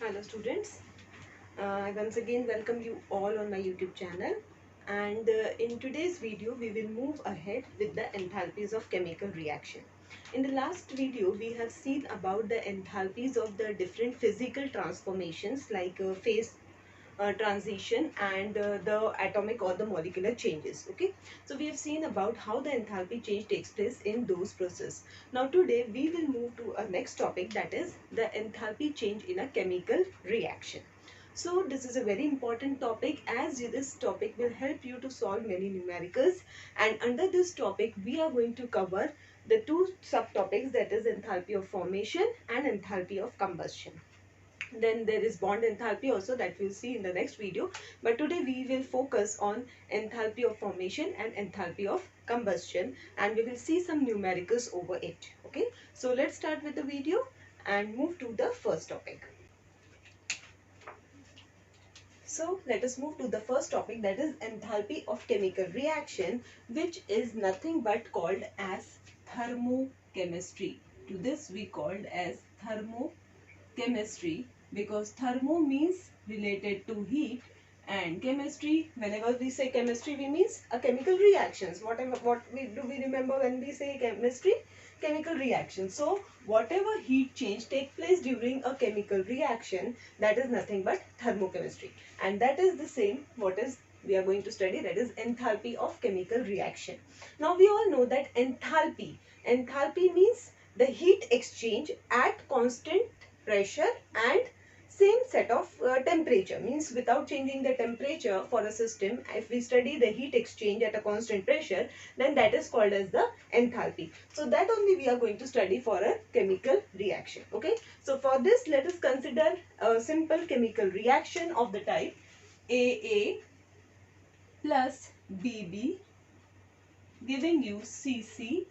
Hello students, I once again welcome you all on my YouTube channel, and in today's video we will move ahead with the enthalpies of chemical reaction. In the last video we have seen about the enthalpies of the different physical transformations like phase transition and the atomic or the molecular changes. Okay, so we have seen about how the enthalpy change takes place in those processes. Now today we will move to a next topic, that is the enthalpy change in a chemical reaction. So this is a very important topic, as this topic will help you to solve many numericals, and under this topic we are going to cover the two subtopics, that is enthalpy of formation and enthalpy of combustion. Then there is bond enthalpy also, that we'll see in the next video, but today we will focus on enthalpy of formation and enthalpy of combustion, and we will see some numericals over it. Okay, so let's start with the video and move to the first topic. So let us move to the first topic, that is enthalpy of chemical reaction, which is nothing but called as thermochemistry. To this we called as thermochemistry, because thermo means related to heat, and chemistry, whenever we say chemistry, we means a chemical reactions. What we remember when we say chemistry? Chemical reaction. So whatever heat change take place during a chemical reaction, that is nothing but thermochemistry, and that is the same what is we are going to study, that is enthalpy of chemical reaction. Now we all know that enthalpy means the heat exchange at constant pressure and same set of temperature, means without changing the temperature for a system. If we study the heat exchange at a constant pressure, then that is called as the enthalpy. So that only we are going to study for a chemical reaction. Okay, so for this let us consider a simple chemical reaction of the type AA plus BB giving you CC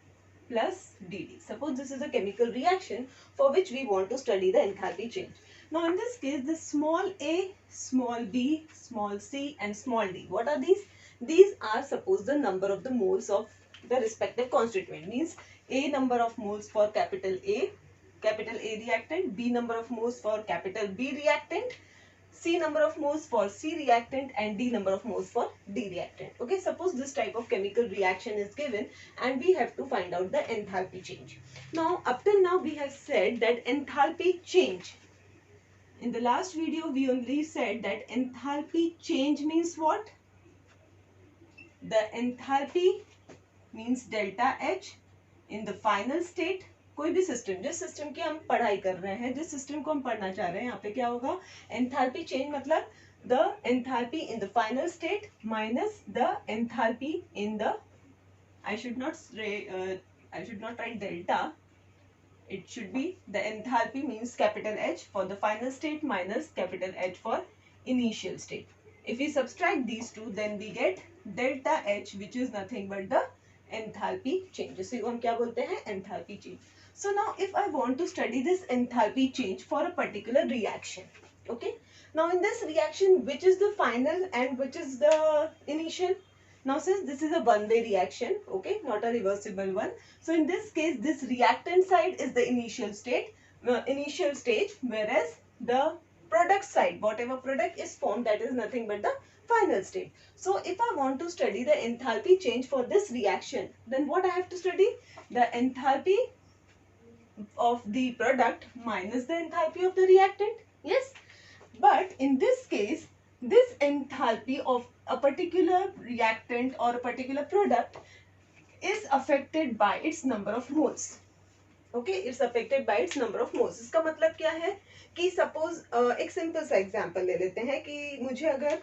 plus DD. Suppose this is a chemical reaction for which we want to study the enthalpy change. Now in this case, this small a, small b, small c and small d, what are these? These are suppose the number of the moles of the respective constituent, means A number of moles for capital A reactant, B number of moles for capital B reactant, C number of moles for C reactant and D number of moles for D reactant. Okay, suppose this type of chemical reaction is given and we have to find out the enthalpy change. Now up till now we have said that enthalpy change. In the last video we only said that enthalpy change means what? The enthalpy means delta H in the final state. कोई भी system, जिस system की हम पढ़ाई कर रहे हैं, जिस सिस्टम को हम पढ़ना चाह रहे हैं, यहाँ पे क्या होगा? एंथैल्पी चेंज मतलब the enthalpy in the final state minus the enthalpy in the, I should not write delta, it should be the enthalpy means capital H for the final state minus capital H for initial state. If we subtract these two, then we get delta H, which is nothing but the enthalpy change. जिसे हम क्या बोलते हैं? Enthalpy change. So now if I want to study this enthalpy change for a particular reaction, okay, now in this reaction which is the final and which is the initial? Now since this is a one-way reaction, okay, not a reversible one, so in this case this reactant side is the initial stage, whereas the product side, whatever product is formed, that is nothing but the final state. So if I want to study the enthalpy change for this reaction, then what I have to study? The enthalpy of the product minus the enthalpy of the reactant. Yes, but in this case this enthalpy of a particular reactant or a particular product is affected by its number of moles. Okay, it's affected by its number of moles. इसका मतलब क्या है कि suppose एक simple सा example ले लेते हैं कि मुझे अगर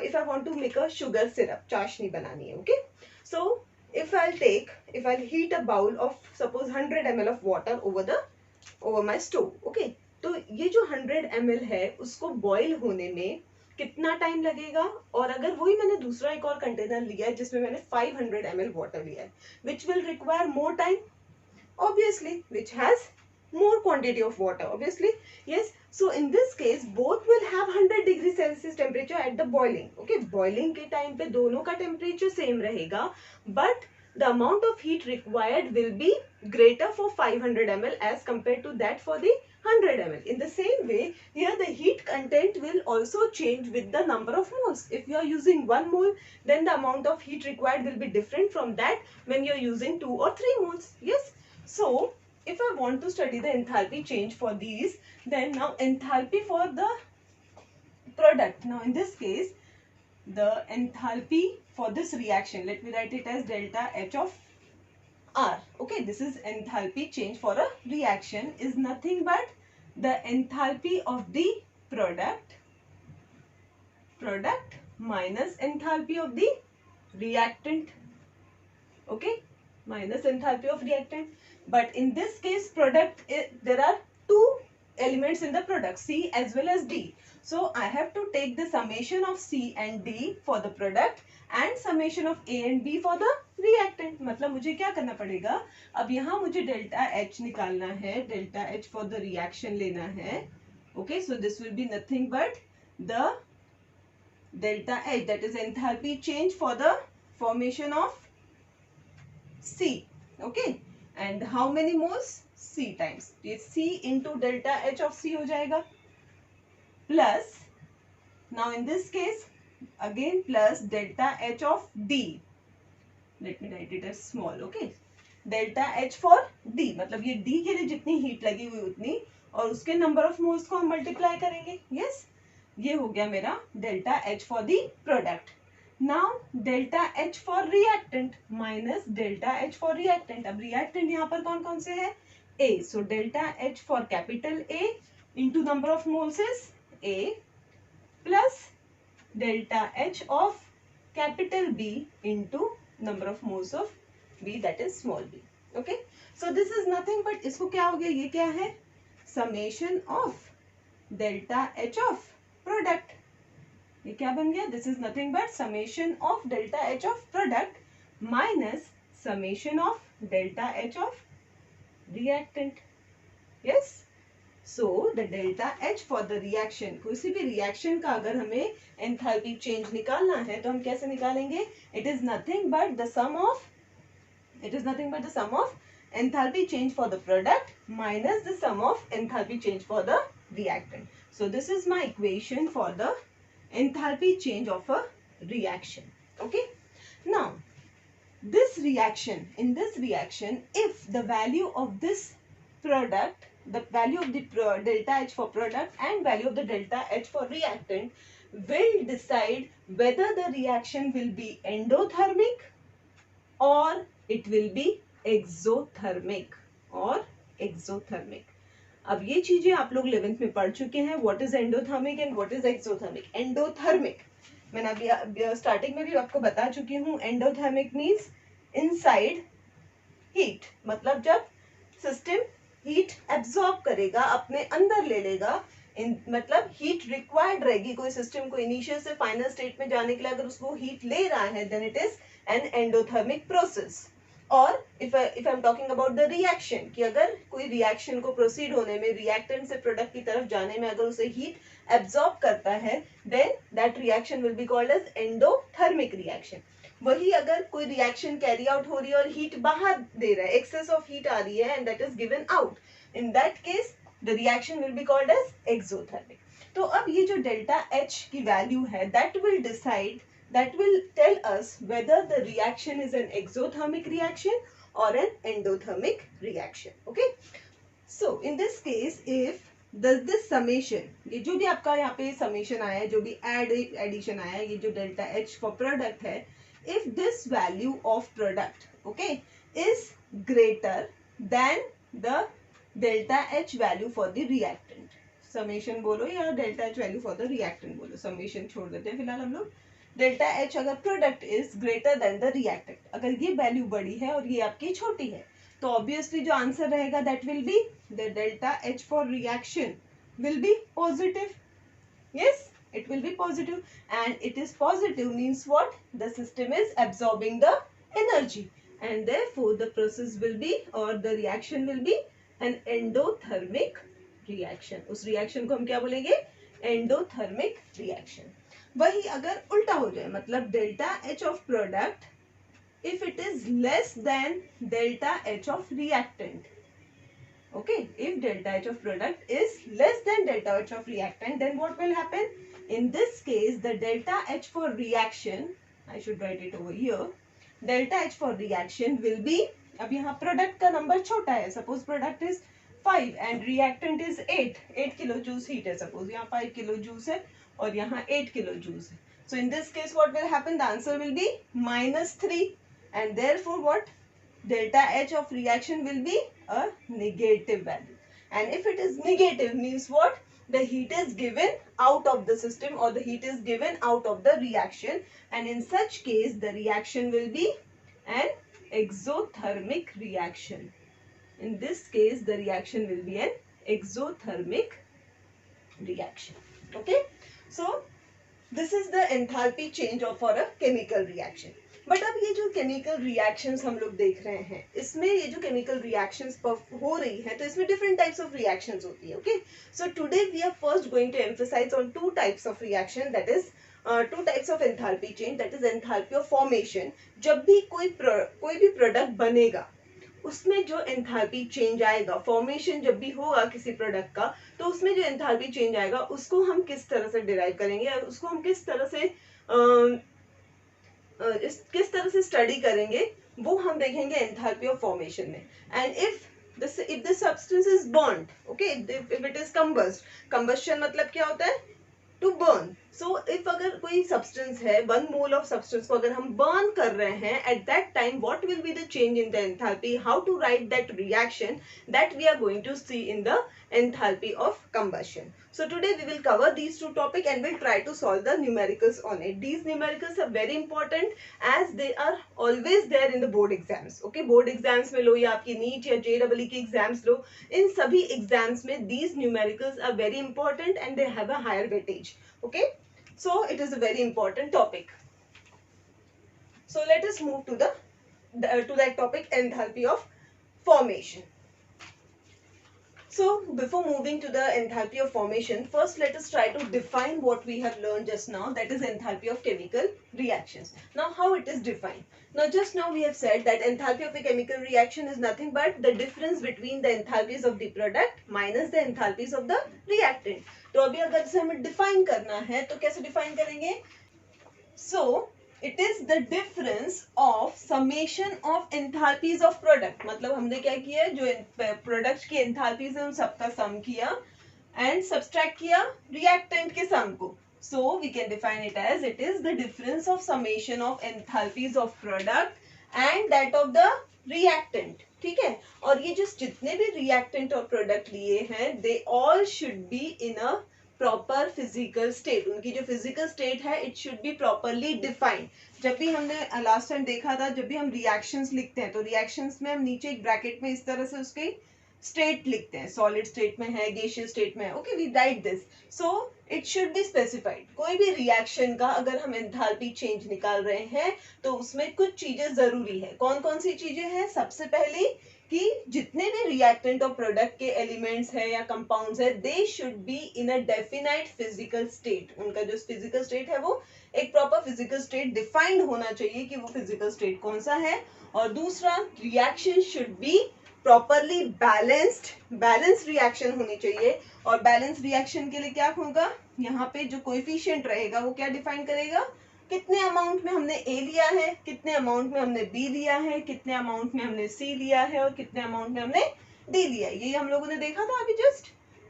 if I want to make a sugar syrup, चाशनी बनानी है. Okay, so if I'll heat a bowl of suppose 100 ml of water over my stove. Okay, तो ये जो 100 ml है उसको boil होने में कितना टाइम लगेगा, और अगर वही मैंने दूसरा एक और कंटेनर लिया है जिसमें मैंने 500 ml वाटर लिया है, which will require more time? Obviously, which has more quantity of water, obviously. Yes, so in this case both will have 100 degree Celsius temperature at the boiling. Okay, boiling के time पे दोनों का temperature same रहेगा, but the amount of heat required will be greater for 500 ml as compared to that for the 100 ml. In the same way, here the heat content will also change with the number of moles. If you are using 1 mole, then the amount of heat required will be different from that when you are using 2 or 3 moles. Yes. So, if I want to study the enthalpy change for these, then now enthalpy for the product. Now in this case, the enthalpy for this reaction, let me write it as delta H of R. Okay, this is enthalpy change for a reaction is nothing but the enthalpy of the product minus enthalpy of the reactant. Okay, minus enthalpy of reactant. But in this case, product, there are two elements in the product, C as well as D. So I have to take the summation of C and D for the product and summation of A and B for the reactant. मतलब मुझे क्या करना पड़ेगा, अब यहाँ मुझे delta H निकालना है, delta H for the reaction लेना है. Okay, so this will be nothing but the delta H, that is enthalpy change for the formation of C. Okay, and how many moles? C times, ये C into delta H of C हो जाएगा, plus now in this case again plus delta H of D. Let me write it as small. Okay, delta H for D, मतलब ये D के लिए जितनी heat लगी हुई उतनी और उसके नंबर ऑफ मोल्स को हम मल्टीप्लाई करेंगे. यस, ये हो गया मेरा delta H for the product. Now delta H for reactant minus delta H for reactant. अब reactant यहाँ पर कौन कौन से है? A. So delta H for capital A into number of moles is A plus delta H of capital B into number of moles of B, that is small b. Okay. So this is nothing but इसको क्या हो गया? ये क्या है? Summation of delta H of product. ये क्या बन गया? This is nothing but summation of delta H of product minus summation of delta H of reactant. Yes. So the delta H for the reaction, किसी भी reaction का अगर हमें enthalpy change निकालना है तो हम कैसे निकालेंगे? It is nothing but the sum of enthalpy change for the product minus the sum of enthalpy change for the reactant. So this is my equation for the enthalpy change of a reaction. Okay. Now this reaction, in this reaction, if the value of this product, the value of the delta H for product and value of the delta H for reactant will decide whether the reaction will be endothermic or it will be exothermic अब ये चीजें आप लोग 11th में पढ़ चुके हैं. What is endothermic and what is exothermic. Endothermic मैंने अभी स्टार्टिंग में भी आपको बता चुकी हूँ. एंडोथर्मिक मीन्स इनसाइड हीट, मतलब जब सिस्टम हीट एब्जॉर्ब करेगा, अपने अंदर ले लेगा, मतलब हीट रिक्वायर्ड रहेगी. कोई सिस्टम को इनिशियल से फाइनल स्टेट में जाने के लिए अगर उसको हीट ले रहा है, then it is an endothermic process. और if I'm talking about the reaction, कि अगर कोई रिएक्शन को प्रोसीड होने में, रिएक्टेंट से प्रोडक्ट की तरफ जाने में अगर उसे हीट एब्जॉर्ब करता है, then that reaction will be called as endothermic reaction. वही अगर कोई रिएक्शन कैरी आउट हो रही है और हीट बाहर दे रहा है, एक्सेस ऑफ हीट आ रही है and that is given out, in that case the reaction will be called as exothermic. तो अब ये जो डेल्टा H की वैल्यू है, that will tell us whether the reaction is an exothermic reaction or an endothermic reaction. Okay. So in this case, if this summation, ये जो भी आपका यहाँ पे summation आया है, जो भी addition आया है, ये जो delta H for product है, if this value of product, okay, is greater than the delta H value for the reactant, summation बोलो या delta H value for the reactant बोलो, summation छोड़ देते हैं फिलहाल हम लोग. डेल्टा H अगर product is greater than the reactant, अगर ये वैल्यू बड़ी है और ये आपकी छोटी है, तो ऑब्वियसली जो आंसर रहेगा that will be the delta H for reaction will B positive. Yes, it will be positive, and it is positive means what? The system is absorbing the energy and therefore the process will be, or the reaction will be an endothermic reaction. उस reaction को हम क्या बोलेंगे? Endothermic reaction. वही अगर उल्टा हो जाए, मतलब delta H of product if it is less than delta H of reactant. Okay, if delta H of product is less than delta H of reactant, then what will happen? In this case, the delta H for reaction, I should write it over here, delta H for reaction will be, अब यहाँ product का number छोटा है, suppose product is 5 and reactant is 8 kilo juice heat है, suppose यहाँ 5 kilo juice है और यहाँ 8 kilo juice है. So in this case what will happen? The answer will be -3 and therefore what? Delta H of reaction will be a negative value. And if it is negative means what? The heat is given out of the system or the heat is given out of the reaction, and in such case the reaction will be an exothermic reaction. In this case the reaction will be an exothermic reaction. Okay, so this is the enthalpy change of for a chemical reaction. But अब ये जो chemical reactions हम लोग देख रहे हैं, इसमें ये जो केमिकल रिएक्शंस हो रही है तो इसमें डिफरेंट टाइप्स ऑफ रिएक्शंस होती है. Okay, so today we are first going to emphasize on two types of reaction, that is two types of enthalpy change, that is enthalpy of formation. जब भी कोई भी प्रोडक्ट बनेगा उसमें जो enthalpy change आएगा, फॉर्मेशन जब भी होगा किसी प्रोडक्ट का, तो उसमें जो एंथैल्पी चेंज आएगा उसको हम किस तरह से डिराइव करेंगे और उसको हम किस तरह से स्टडी करेंगे वो हम देखेंगे एंथैल्पी ऑफ फॉर्मेशन में. And if the substance is burned, okay, if it is combustion मतलब क्या होता है? To burn. सो इफ अगर कोई सब्सटेंस है, 1 मोल ऑफ सब्सटेंस को अगर हम बर्न कर रहे हैं, at that time what will be the change in the enthalpy, how to write that reaction, that we are going to see in the enthalpy of combustion. So today we will cover these two topics and we'll try to solve the numericals on it. These numericals are very important as they are always there in the board exams. Okay, board exams में लो या आपकी NEET या JEE के exams लो, इन सभी exams में these numericals are very important and they have a higher weightage. Okay, so it is a very important topic. So let us move to that topic, enthalpy of formation. So before moving to the enthalpy of formation, first let us try to define what we have learned just now, that is enthalpy of chemical reactions. Now how it is defined? Now just now we have said that enthalpy of a chemical reaction is nothing but the difference between the enthalpies of the product minus the enthalpies of the reactant. तो अभी अगर इसे हमें define करना है तो कैसे define करेंगे? So it is the difference of summation of enthalpies of product. मतलब हमने क्या किया, जो प्रोडक्ट की एंथैल्पीज है उन सबका सम किया एंड सब्सट्रैक्ट किया रिएक्टेंट के सम को. So we can define it as it is the difference of summation of enthalpies of product and that of the reactant. ठीक है, और ये जितने भी रिएक्टेंट और प्रोडक्ट लिए हैं, they all should be in a proper physical state. उनकी जो फिजिकल स्टेट है it should be properly defined. जब भी हमने लास्ट टाइम देखा था, जब भी हम रिएक्शंस लिखते हैं तो रिएक्शंस में हम नीचे एक ब्रैकेट में इस तरह से उसकी स्टेट लिखते हैं, सॉलिड स्टेट में है, गैसियस स्टेट में है. Okay, we write this. So it should be specified. कोई भी रिएक्शन का अगर हम एंथैल्पी चेंज निकाल रहे हैं तो उसमें कुछ चीजें जरूरी है. कौन कौन सी चीजें हैं? सबसे पहली कि जितने भी रिएक्टेंट और प्रोडक्ट के एलिमेंट्स है या कंपाउंड्स है, they should be in a definite physical state. उनका जो फिजिकल स्टेट है वो एक प्रॉपर फिजिकल स्टेट डिफाइंड होना चाहिए कि वो फिजिकल स्टेट कौन सा है. और दूसरा, reaction should be properly balanced reaction होनी चाहिए. और बैलेंस रिएक्शन के लिए क्या होगा, यहाँ पे जो कोएफिशिएंट रहेगा वो क्या डिफाइन करेगा, कितने अमाउंट में हमने A लिया है, कितने अमाउंट में हमने B लिया है, कितने अमाउंट में हमने C लिया है और कितने अमाउंट में हमने D लिया है. ये हम लोगों ने देखा था अभी जस्ट.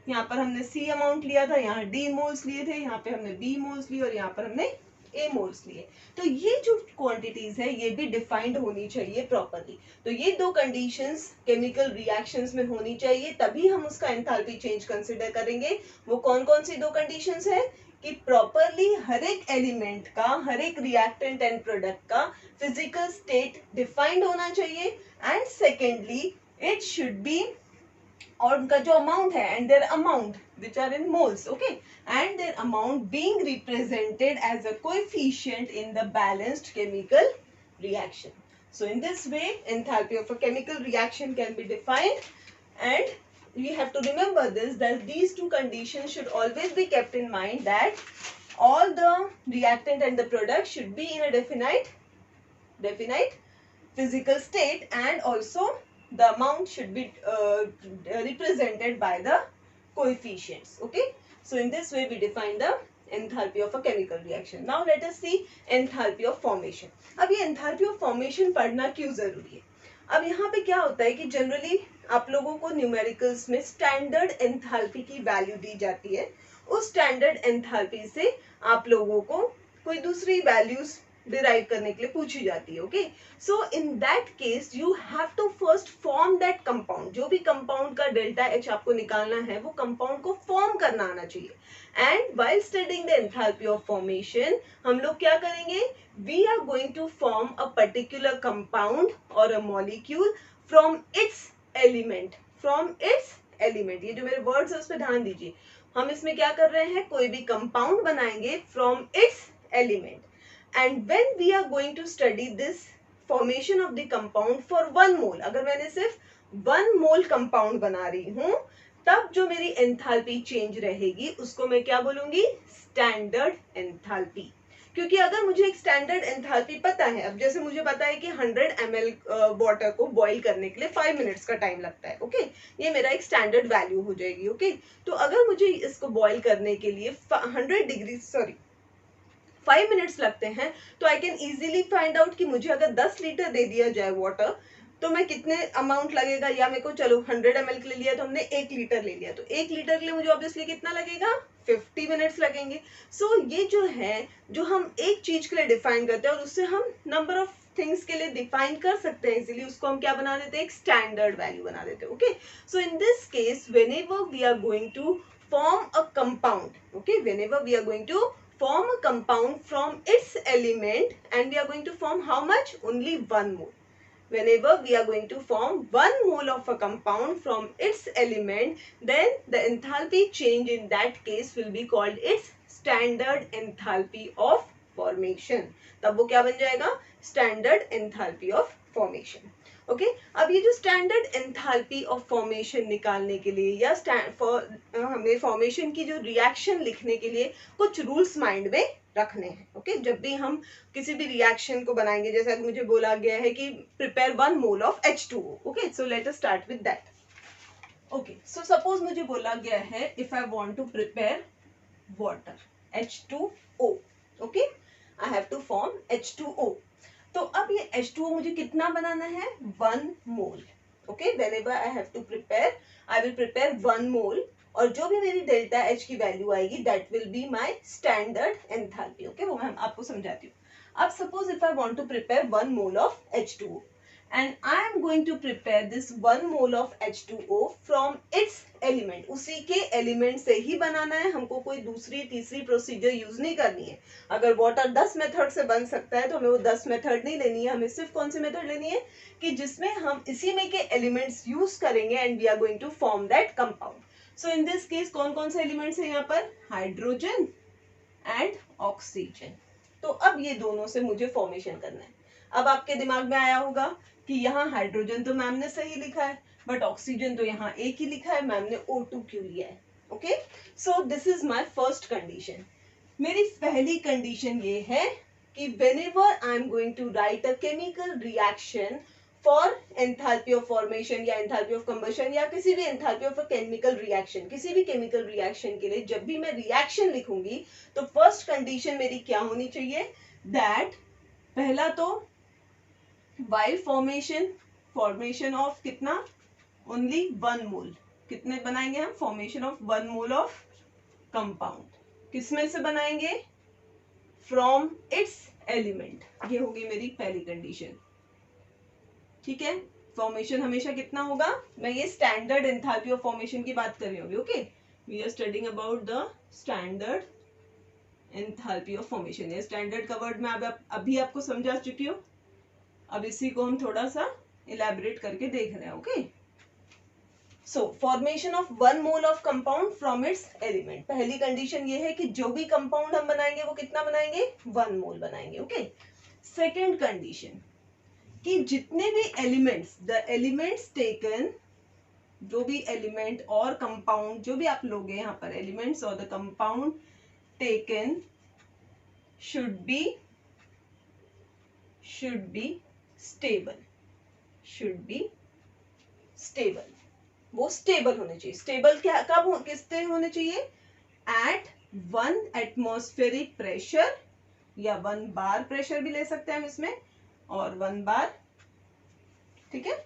यहाँ पर हमने C अमाउंट लिया था, यहाँ D मोल्स लिए थे, यहाँ पे हमने B मोल्स लिए और यहाँ पर हमने A मोल्स लिए. तो ये जो क्वांटिटीज है ये भी डिफाइंड होनी चाहिए प्रॉपरली. तो ये दो कंडीशंस केमिकल रिएक्शंस में होनी चाहिए, तभी हम उसका एंथैल्पी चेंज कंसिडर करेंगे. वो कौन कौन सी दो कंडीशंस है कि प्रॉपरली हर एक एलिमेंट का, हर एक रिएक्टेंट एंड प्रोडक्ट का फिजिकल स्टेट डिफाइंड होना चाहिए. And secondly it should B, और उनका जो अमाउंट है and their amount which are in moles, okay, and their amount being represented as a coefficient in the balanced chemical reaction. So in this way enthalpy of a chemical reaction can be defined, and we have to remember this, that these two conditions should always be kept in mind, that all the reactant and the product should be in a definite physical state, and also the amount should be represented by the coefficients. Okay, so in this way we define the enthalpy of a chemical reaction. Now let us see enthalpy of formation. अब ये enthalpy of formation पढ़ना क्यों जरूरी है? अब यहाँ पे क्या होता है कि जनरली आप लोगों को न्यूमेरिकल्स में स्टैंडर्ड एंथैल्पी की वैल्यू दी जाती है. उस स्टैंडर्ड एंथैल्पी से आप लोगों को कोई दूसरी वैल्यूज डिराइव करने के लिए पूछी जाती है. Okay, so in that case you have to first form that compound. जो भी कंपाउंड का डेल्टा एच आपको निकालना है वो कंपाउंड को फॉर्म करना आना चाहिए. And while studying the enthalpy of formation हम लोग क्या करेंगे? We are going to form a particular compound और a molecule from its element. From its element, ये जो मेरे वर्ड्स है उस पर ध्यान दीजिए. हम इसमें क्या कर रहे हैं? कोई भी कंपाउंड बनाएंगे from its element. And when we are going to study this formation of the compound for 1 mole, अगर मैंने सिर्फ 1 mole compound बना रही हूँ तब जो मेरी एंथैल्पी चेंज रहेगी उसको मैं क्या बोलूंगी? Standard enthalpy. क्योंकि अगर मुझे एक स्टैंडर्ड एंथैल्पी पता है, अब जैसे मुझे पता है कि 100 ml वाटर को बॉईल करने के लिए 5 मिनट्स का टाइम लगता है. ओके, ये मेरा एक स्टैंडर्ड वैल्यू हो जाएगी. ओके, तो अगर मुझे इसको बॉईल करने के लिए 5 मिनट्स लगते हैं तो I can easily find out कि मुझे अगर 10 लीटर दे दिया जाए वाटर तो मैं कितने अमाउंट लगेगा. या मेरे को चलो 100 ml के लिए लिया तो हमने 1 लीटर ले लिया, तो 1 लीटर के लिए मुझे ऑब्वियसली कितना लगेगा? 50 मिनट्स लगेंगे. सो ये जो है, जो हम एक चीज के लिए डिफाइन करते हैं और उससे हम नंबर ऑफ थिंग्स के लिए डिफाइन कर सकते हैं इजीली, उसको हम क्या बना देते हैं? एक स्टैंडर्ड वैल्यू बना देते हैं. Okay, so in this case whenever we are going to form a compound, okay, whenever we are going to form a compound from its element, and we are going to form how much? Only 1 mole. Whenever we are going to form 1 mole of a compound from its element, then the enthalpy change in that case will be called its standard enthalpy of formation. तब वो क्या बन जाएगा? Standard enthalpy of formation. Okay, अब ये जो standard enthalpy of formation निकालने के लिए या हमें फॉर्मेशन की जो रिएक्शन लिखने के लिए कुछ रूल्स माइंड में रखने हैं. ओके, जब भी हम किसी भी रिएक्शन को बनाएंगे, जैसा कि मुझे बोला गया है कि prepare 1 mole of H2O. Okay, so let us start with that. Okay, so suppose मुझे बोला गया है if I want to prepare water H2O. Okay, I have to form H2O. तो अब ये H2O मुझे कितना बनाना है? 1 mole. Okay, whenever I have to prepare, I will prepare 1 mole, और जो भी मेरी डेल्टा H की वैल्यू आएगी that will be my standard enthalpy. Okay, वो मैं आपको समझाती हूँ. अब suppose if I want to prepare 1 mole of H2O and I am going to prepare this 1 mole of H2O from its element. उसी के एलिमेंट से ही बनाना है हमको, कोई दूसरी तीसरी प्रोसीजर यूज नहीं करनी है. अगर वाटर 10 मेथड से बन सकता है तो हमें वो 10 मेथड नहीं लेनी है. हमें सिर्फ कौन सी मेथड लेनी है? कि जिसमें हम इसी में के एलिमेंट्स यूज करेंगे and we are going to form that compound. So in this case कौन कौन से एलिमेंट्स है यहाँ पर? Hydrogen and oxygen. तो अब ये दोनों से मुझे फॉर्मेशन करना है. अब आपके दिमाग में आया होगा कि यहाँ हाइड्रोजन तो मैम ने सही लिखा है, बट ऑक्सीजन तो यहाँ एक ही लिखा है, मैम ने O2 क्यों लिया है? Okay, so this is my first condition. मेरी पहली कंडीशन ये है कि whenever I am going to write a chemical reaction for enthalpy of formation या एंथैल्पी ऑफ कंबशन या किसी भी enthalpy of a chemical reaction, किसी भी केमिकल रिएक्शन के लिए जब भी मैं रिएक्शन लिखूंगी तो फर्स्ट कंडीशन मेरी क्या होनी चाहिए? दैट पहला तो while formation of कितना? only 1 मोल. कितने बनाएंगे हम? Formation of 1 mole of compound. किसमें से बनाएंगे? From its element. ये होगी मेरी पहली कंडीशन. ठीक है, फॉर्मेशन हमेशा कितना होगा? मैं ये स्टैंडर्ड एंथैल्पी ऑफ फॉर्मेशन की बात कर रही हूँ. Okay, we are studying about the standard enthalpy of formation. ये स्टैंडर्ड का वर्ड मैं अभी आपको समझा चुकी हूँ. अब इसी को हम थोड़ा सा इलेबोरेट करके देख रहे हैं. Okay, so formation of 1 mole of compound from its element. पहली कंडीशन ये है कि जो भी कंपाउंड हम बनाएंगे वो कितना बनाएंगे? 1 मोल बनाएंगे. ओके, सेकेंड कंडीशन कि जितने भी एलिमेंट्स, द एलिमेंट्स टेकन, जो भी एलिमेंट और कंपाउंड जो भी आप लोगे यहाँ पर, एलिमेंट्स और the compound taken should be stable, should be stable, वो स्टेबल होने चाहिए। स्टेबल क्या कब किससे होने चाहिए? एट 1 एटमॉस्फेरिक प्रेशर या 1 बार प्रेशर भी ले सकते हैं हम इसमें, और 1 बार, ठीक है,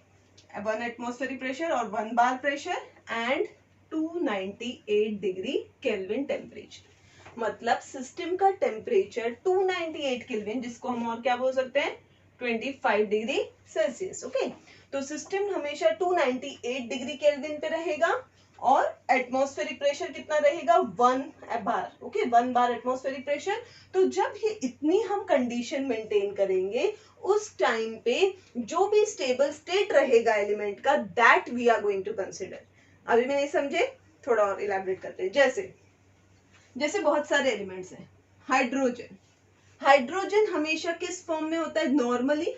1 एटमॉस्फेरिक प्रेशर और 1 bar pressure and 298 degree kelvin temperature. मतलब सिस्टम का टेम्परेचर 298 केल्विन, जिसको हम और क्या बोल सकते हैं, 25 डिग्री सेल्सियस। ओके, तो सिस्टम हमेशा 298 डिग्री केल्विन पे रहेगा और एटमॉस्फेरिक प्रेशर कितना रहेगा? 1 बार। ओके, 1 बार एटमॉस्फेरिक प्रेशर। तो जब ये इतनी हम कंडीशन मेंटेन करेंगे, उस टाइम पे जो भी स्टेबल स्टेट रहेगा एलिमेंट का, that we are going to consider. अभी में नहीं समझे, थोड़ा और इलैबोरेट करते हैं। जैसे जैसे बहुत सारे एलिमेंट्स हैं। हाइड्रोजन, हाइड्रोजन हमेशा किस फॉर्म में होता है? नॉर्मली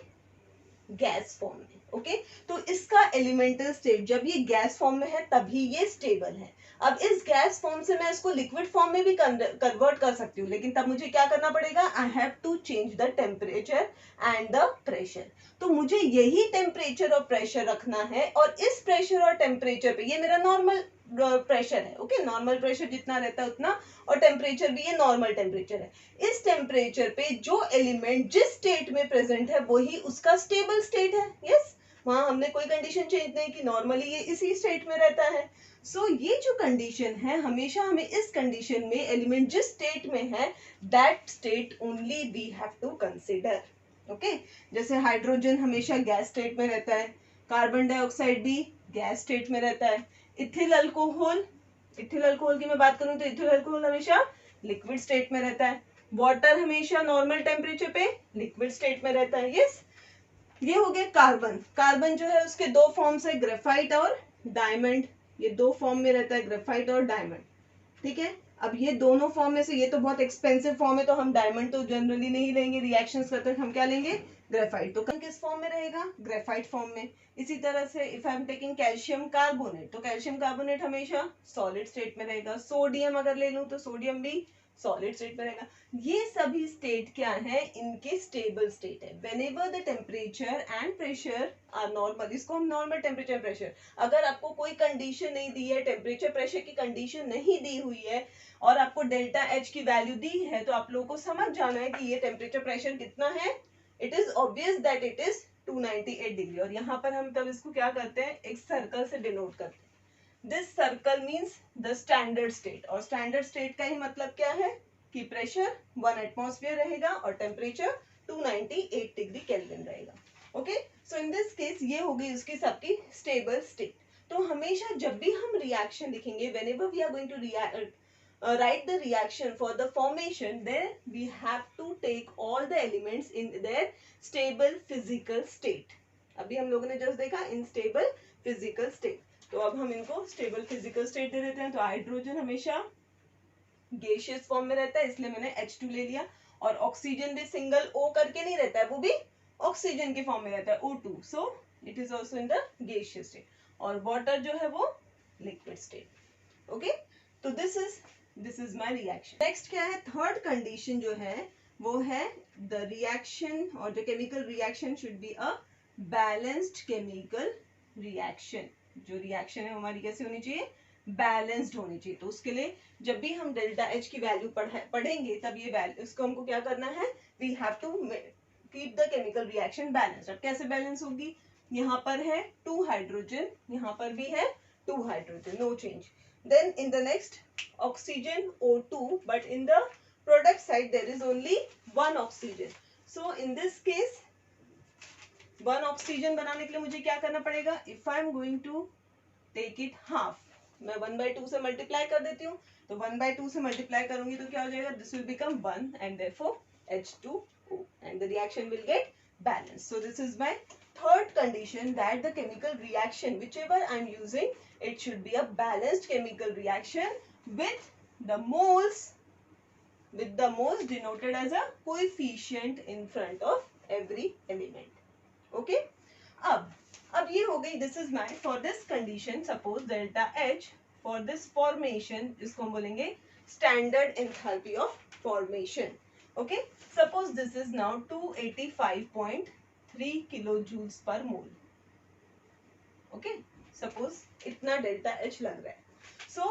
गैस फॉर्म में। ओके, तो इसका एलिमेंटल स्टेट जब ये गैस फॉर्म में है तभी ये स्टेबल है। अब इस गैस फॉर्म से मैं इसको लिक्विड फॉर्म में भी कन्वर्ट कर सकती हूँ, लेकिन तब मुझे क्या करना पड़ेगा? I have to change the temperature and the pressure. तो मुझे यही टेम्परेचर और प्रेशर रखना है, और इस प्रेशर और टेम्परेचर पे, ये मेरा नॉर्मल प्रेशर है। ओके, नॉर्मल प्रेशर जितना रहता है उतना, और टेम्परेचर भी ये नॉर्मल टेम्परेचर है। इस टेम्परेचर पे जो एलिमेंट जिस स्टेट में प्रेजेंट है वही उसका स्टेबल स्टेट है। यस, वहां हमने कोई कंडीशन चेंज नहीं की, नॉर्मली ये इसी स्टेट में रहता है। सो ये जो कंडीशन है, हमेशा हमें इस कंडीशन में एलिमेंट जिस स्टेट में है, that state only we have to consider. Okay, जैसे हाइड्रोजन हमेशा गैस स्टेट में रहता है, कार्बन डाइऑक्साइड भी गैस स्टेट में रहता है, इथिल अल्कोहल, इथिल अल्कोहल की मैं बात करूं तो इथिल अल्कोहल हमेशा लिक्विड स्टेट में रहता है, वाटर हमेशा नॉर्मल टेम्परेचर पे लिक्विड स्टेट में रहता है। यस, ये हो गया कार्बन। कार्बन जो है उसके दो फॉर्म्स है, ग्रेफाइट और डायमंड। ये दो फॉर्म में रहता है, ग्रेफाइट और डायमंड। ठीक है, अब ये दोनों फॉर्म में से ये तो बहुत एक्सपेंसिव फॉर्म है, तो हम डायमंड तो जनरली नहीं लेंगे, रिएक्शंस करते हम क्या लेंगे? ग्रेफाइट। तो किस फॉर्म में रहेगा? ग्रेफाइट फॉर्म में। इसी तरह से if I am taking calcium carbonate, तो कैल्शियम कार्बोनेट हमेशा सॉलिड स्टेट में रहेगा। सोडियम अगर ले लूं तो सोडियम भी सॉलिड स्टेट में रहेगा। ये सभी स्टेट क्या है? इनके स्टेबल स्टेट है। Whenever the temperature and pressure are normal, इसको हम नॉर्मल टेम्परेचर प्रेशर, अगर आपको कोई कंडीशन नहीं दी है, टेम्परेचर प्रेशर की कंडीशन नहीं दी हुई है, और आपको डेल्टा एच की वैल्यू दी है, तो आप लोगों को समझ जाना है कि ये टेम्परेचर प्रेशर कितना है। It is obvious that it is 298 degree. और यहाँ पर हम तब इसको क्या करते हैं? एक सर्कल से डिनोट करते हैं। This circle means the standard state, और स्टैंडर्ड स्टेट का ही मतलब क्या है कि प्रेशर 1 एटमॉस्फेयर रहेगा और टेम्परेचर 298 डिग्री केल्विन रहेगा। Okay, so in this case ये हो गई उसकी सबकी स्टेबल स्टेट। तो हमेशा जब भी हम रिएक्शन लिखेंगे, whenever we are going to write the reaction for the formation, then we have to take all the elements in their stable physical state. अभी हम लोगों ने जस्ट देखा इन स्टेबल फिजिकल स्टेट, तो अब हम इनको स्टेबल फिजिकल स्टेट दे देते हैं। तो हाइड्रोजन हमेशा गैसियस फॉर्म में रहता है, इसलिए मैंने H2 ले लिया। और ऑक्सीजन भी सिंगल O करके नहीं रहता है, वो भी ऑक्सीजन के फॉर्म में रहता है, O2, so it is also in the gaseous state. और वाटर जो है वो लिक्विड स्टेट। ओके, तो this is my reaction. Next क्या है? थर्ड कंडीशन जो है वो है द रिएक्शन, और जो chemical reaction should be a balanced chemical reaction. जो रिएक्शन है हमारी कैसे होनी चाहिए? बैलेंस्ड होनी चाहिए। तो उसके लिए जब भी हम डेल्टा एच की वैल्यू पढ़ेंगे, तब ये वैल्यू, उसको हमको क्या करना है? We have to keep the chemical reaction balanced. अब कैसे बैलेंस होगी? यहाँ पर है 2 हाइड्रोजन, यहाँ पर भी है 2 hydrogen, no change. Then in the next oxygen O2, but in the product side there is only 1 oxygen. So in this case 1 oxygen बनाने के लिए मुझे क्या करना पड़ेगा? If I am going to take it half, मैं 1/2 से multiply कर देती हूँ। तो 1/2 से मल्टीप्लाई करूंगी तो क्या हो जाएगा? This will become 1 and therefore H2O and the reaction will get balanced. So this is my third condition, that the chemical reaction whichever I am using, it should be a balanced chemical reaction with the moles denoted as a coefficient in front of every element. Okay, अब ये हो गई, this is my, for this condition suppose delta H, for this formation, इसको हम बोलेंगे standard enthalpy of formation. Okay, suppose this is now 285.3 3 kilo joules per mole. Okay, suppose इतना delta H लग रहा है। सो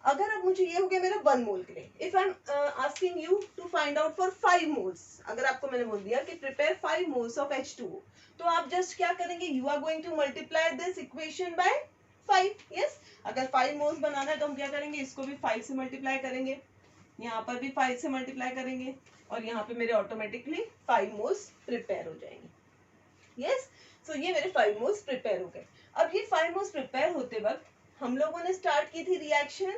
अगर अब मुझे ये हो गया मेरा 1 मोल के लिए, if I am asking you to find out for 5 moles, अगर आपको मैंने बोल दिया कि प्रिपेयर 5 मोल्स ऑफ H2O, तो आप जस्ट क्या करेंगे, you are going to multiply this equation by 5। Yes, अगर 5 मोल्स बनाना है तो हम क्या करेंगे, इसको भी 5 से मल्टीप्लाई करेंगे, यहाँ पर भी 5 से मल्टीप्लाई करेंगे, और यहाँ पे मेरे ऑटोमेटिकली 5 मोल्स प्रिपेयर हो जाएंगे। यस, सो ये मेरे 5 मोल्स प्रिपेयर हो गए। अब ये 5 मोल्स प्रिपेयर होते वक्त हम लोगों ने स्टार्ट की थी रिएक्शन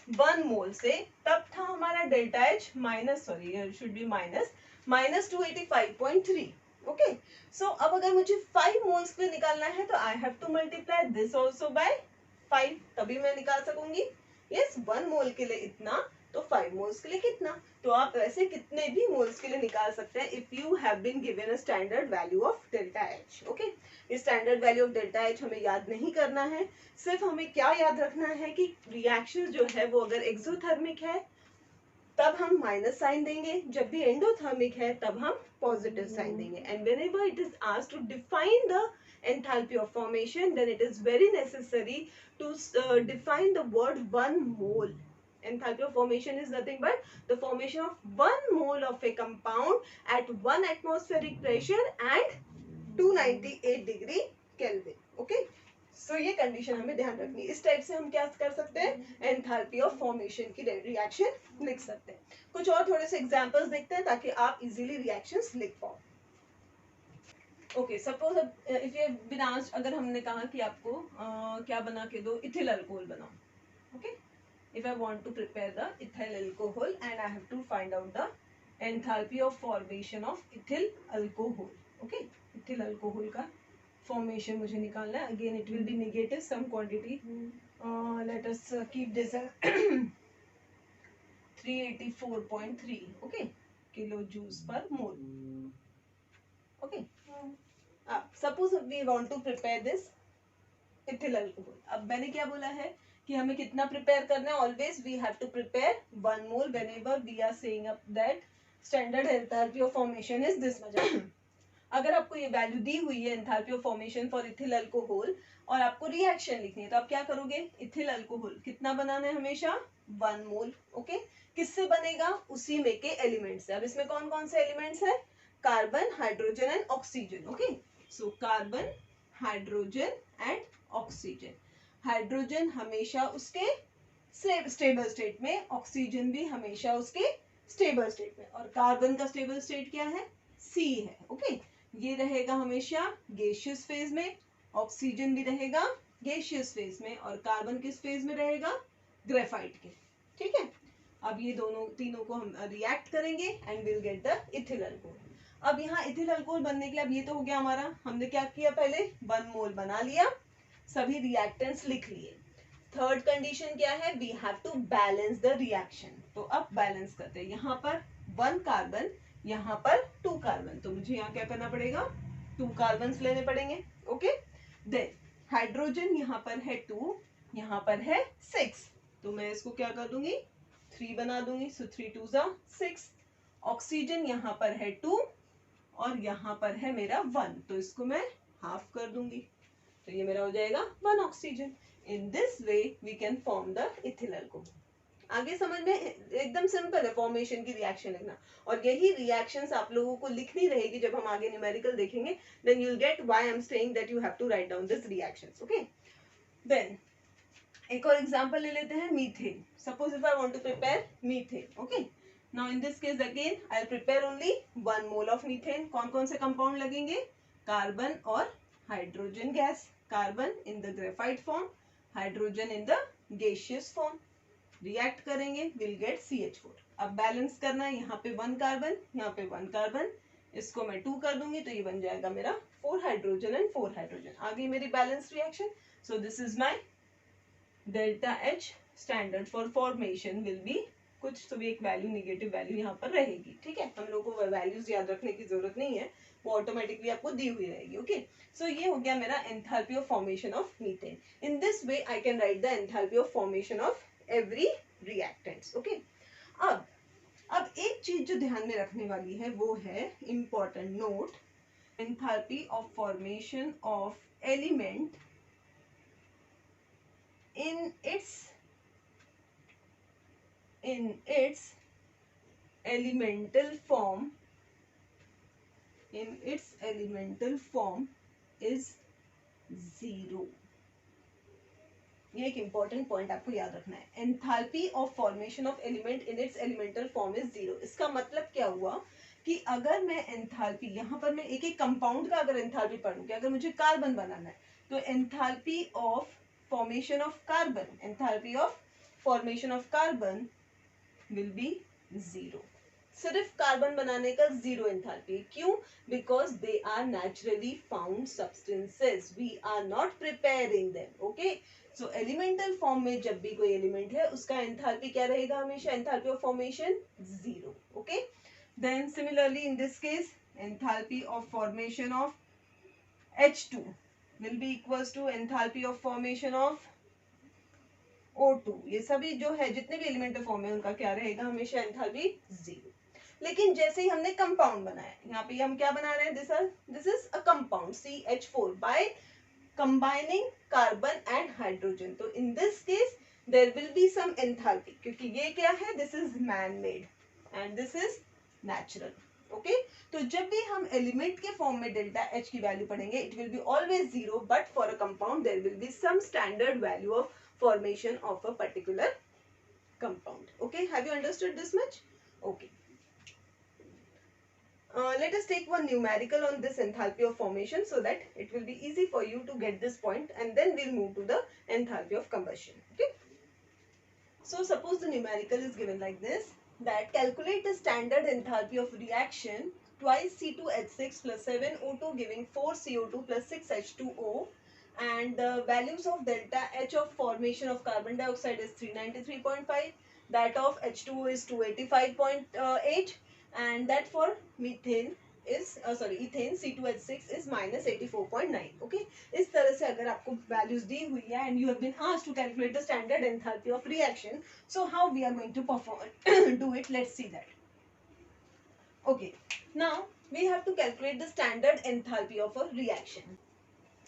1 मोल से, तब था हमारा delta H minus, sorry should be minus 285.3। Okay, so अब अगर मुझे 5 मोल्स पे निकालना है तो I have to multiply this also by 5, तभी मैं निकाल सकूंगी। यस, 1 मोल के लिए इतना, तो 5 मोल्स के लिए कितना, तो आप ऐसे कितने भी मोल्स के लिए निकाल सकते हैं if you have been given a standard value of delta H. Okay, ये standard value of delta H हमें याद नहीं करना है, सिर्फ हमें क्या याद रखना है कि रिएक्शन जो है वो अगर एक्सोथर्मिक है तब हम माइनस साइन देंगे, जब भी एंडोथर्मिक है तब हम पॉजिटिव साइन देंगे। And whenever it is asked to define the enthalpy of formation, then it is very necessary to define the word 1 mole. Enthalpy of formation is nothing but the formation of 1 mole of a compound at 1 atmospheric pressure and 298 degree Kelvin. Okay, सो ये condition हमें ध्यान रखनी है। इस type से हम क्या कर सकते हैं, एंथैल्पी ऑफ फॉर्मेशन की रिएक्शन लिख सकते हैं। कुछ और थोड़े से एग्जांपल्स देखते हैं ताकि आप इजीली रिएक्शंस लिख पाओ। Okay, suppose if you been asked, अगर हमने कहा कि आपको क्या बना के दो, इथिल अल्कोहल बनाओ। Okay, if I want to prepare the ethyl alcohol and I have to find out the enthalpy of formation of ethyl alcohol. Okay, ethyl alcohol का फॉर्मेशन मुझे निकालना है। Again it will be negative some quantity, let us keep this 384.3 okay kilo जूस per mole. Okay, suppose we want to prepare this ethyl alcohol. अब मैंने क्या बोला है कि हमें कितना प्रिपेयर करना है, always we have to prepare 1 mole whenever we are saying up that standard enthalpy of formation is this much. अगर आपको ये वैल्यू दी हुई है enthalpy of formation for ethyl alcohol और आपको रिएक्शन लिखनी है, तो आप क्या करोगे, इथिल अल्कोहल कितना बनाना है, हमेशा 1 मोल। ओके, किससे बनेगा, उसी में के एलिमेंट्स से। अब इसमें कौन कौन से एलिमेंट्स है, carbon, hydrogen and oxygen. Okay, so carbon, hydrogen and oxygen. Hydrogen हमेशा उसके स्टेबल स्टेट में, ऑक्सीजन भी हमेशा उसके स्टेबल स्टेट में, और कार्बन का स्टेबल स्टेट क्या है, सी है। ओके, ये रहेगा हमेशा गैसियस फेज में, ऑक्सीजन भी रहेगा गैसियस फेज में, और कार्बन किस फेज में रहेगा, ग्रेफाइट के। ठीक है, अब ये दोनों तीनों को हम रिएक्ट करेंगे and will get the ethyl alcohol. अब यहाँ इथिल अल्कोहल बनने के लिए, अब ये तो हो गया हमारा, हमने क्या किया, पहले 1 मोल बना लिया, सभी रिएक्टेंट्स लिख लिए। थर्ड कंडीशन क्या है, we have to balance the reaction. तो अब बैलेंस करते हैं, यहाँ पर 1 कार्बन, यहाँ पर 2 कार्बन, तो मुझे यहाँ क्या करना पड़ेगा, 2 कार्बन लेने पड़ेंगे। ओके, देन हाइड्रोजन यहाँ पर है 2, यहाँ पर है 6, तो मैं इसको क्या कर दूंगी, 3 बना दूंगी, सो 3 2 6। ऑक्सीजन यहाँ पर है 2 और यहाँ पर है मेरा 1, तो इसको मैं हाफ कर दूंगी, तो ये मेरा हो जाएगा 1 oxygen. In this way we can form the ethyl alcohol. आगे समझ में एकदम सिंपल है फॉर्मेशन की रिएक्शन लिखना, और यही रिएक्शंस आप लोगों को लिखनी रहेगी जब हम आगे न्यूमेरिकल देखेंगे। Then you will get why I am saying that you have to write down this reactions. Okay, then एक और एग्जांपल ले लेते हैं, methane. Suppose if I want to prepare methane. Okay, now in this case again I will prepare only 1 mole of methane. कौन कौन से compound लगेंगे, carbon और hydrogen gas, carbon in the graphite form, hydrogen in the gaseous form, react करेंगे, will get CH4। अब balance करना है, यहाँ पे 1 कार्बन, यहाँ पे 1 कार्बन, इसको मैं 2 कर दूंगी, तो ये बन जाएगा मेरा 4 हाइड्रोजन एंड 4 हाइड्रोजन। आ गई मेरी balance reaction. So this is my delta H standard for formation will be कुछ, तो भी एक वैल्यू, नेगेटिव वैल्यू यहाँ पर रहेगी। ठीक है, हम लोगों को वैल्यूज याद रखने की जरूरत नहीं है, वो ऑटोमेटिकली आपको दी हुई रहेगी। ओके, सो ये हो गया मेरा enthalpy of formation of methane. In this way I can write the enthalpy of formation of every reactants. Okay, अब एक चीज जो ध्यान में रखने वाली है वो है important note, enthalpy of formation of element in its elemental form is 0. ये एक इंपॉर्टेंट पॉइंट आपको याद रखना है. Enthalpy of formation of element in its elemental form is 0. इसका मतलब क्या हुआ कि अगर मैं एंथैल्पी, यहाँ पर मैं एक एक कंपाउंड का अगर एंथैल्पी पढ़ूंगी, अगर मुझे कार्बन बनाना है तो enthalpy of formation of carbon will be 0. सिर्फ कार्बन बनाने का 0 एंथैल्पी. क्यों? Because they are naturally found substances, we are not preparing them. Okay, so elemental form में जब भी कोई एलिमेंट है उसका एंथैल्पी क्या रहेगा? हमेशा enthalpy of formation 0. Okay, then similarly in this case enthalpy of formation of H2 will be equals to enthalpy of formation of O2. ये सभी जो है जितने भी एलिमेंटल फॉर्म है उनका क्या रहेगा? हमेशा एंथैल्पी 0. लेकिन जैसे ही हमने कंपाउंड बनाया, यहाँ पे हम क्या बना रहे हैं? This is a compound CH4 by combining carbon and hydrogen. तो in this case there will be some enthalpy, क्योंकि ये क्या है? This is man made and this is natural. Okay, तो जब भी हम एलिमेंट के फॉर्म में डेल्टा H की वैल्यू पढ़ेंगे, it will be always 0, but for a compound there will be some standard value of formation of a particular compound. Okay, have you understood this much? Okay. Let us take one numerical on this enthalpy of formation so that it will be easy for you to get this point, and then we'll move to the enthalpy of combustion. Okay. So suppose the numerical is given like this, that calculate the standard enthalpy of reaction twice C2H6 plus 7O2 giving 4CO2 plus 6H2O, and the values of delta H of formation of carbon dioxide is 393.5, that of H2O is 285.8, and that for methane is ethane C2H6 is minus 84.9. Okay, इस तरह से अगर आपको values दी हुई है and you have been asked to calculate the standard enthalpy of reaction, so how we are going to perform do it? Let's see that. Okay, now we have to calculate the standard enthalpy of a reaction.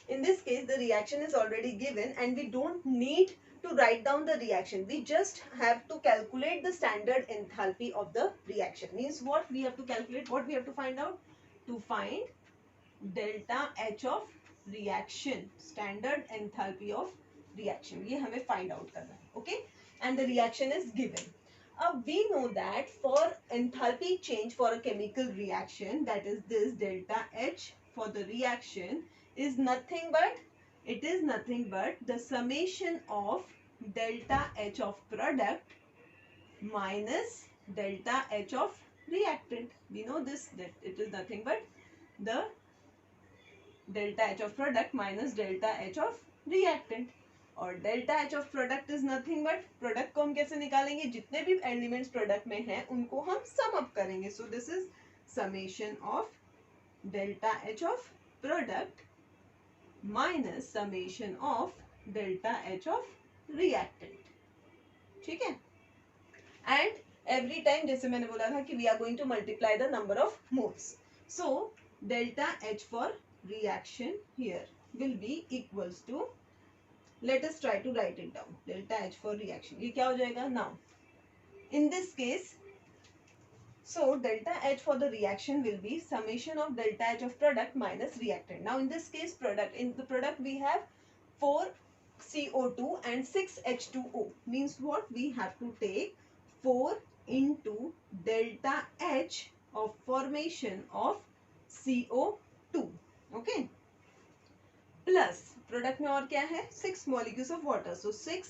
In this case, the reaction is already given and we don't need to write down the reaction. We just have to calculate the standard enthalpy of the reaction. Means what we have to calculate, what we have to find out? To find delta H of reaction, standard enthalpy of reaction. ये हमें find out करना है. Okay, and the reaction is given. We know that for enthalpy change for a chemical reaction, that is this delta H for the reaction is nothing but the summation of delta H of product minus delta H of reactant. We know this, that it is nothing but the delta H of product minus delta H of reactant. और delta H of product is nothing but, product को हम कैसे निकालेंगे? जितने भी elements product में हैं उनको हम सम अप करेंगे. सो this is summation of delta H of product minus summation of delta H of reactant. ठीक है, एंड एवरी टाइम जैसे मैंने बोला था कि we are going to multiply the number of moles. So delta H for reaction here will be equals to, let us try to write it down, delta H for reaction. ये क्या हो जाएगा? Now in this case, so delta H for the reaction will be summation of delta H of product minus reactant. Now in this case, in the product we have 4CO2 and 6H2O. Means what? We have to take 4 into delta H of formation of CO2. Okay, plus product में और क्या है? 6 molecules of water. So 6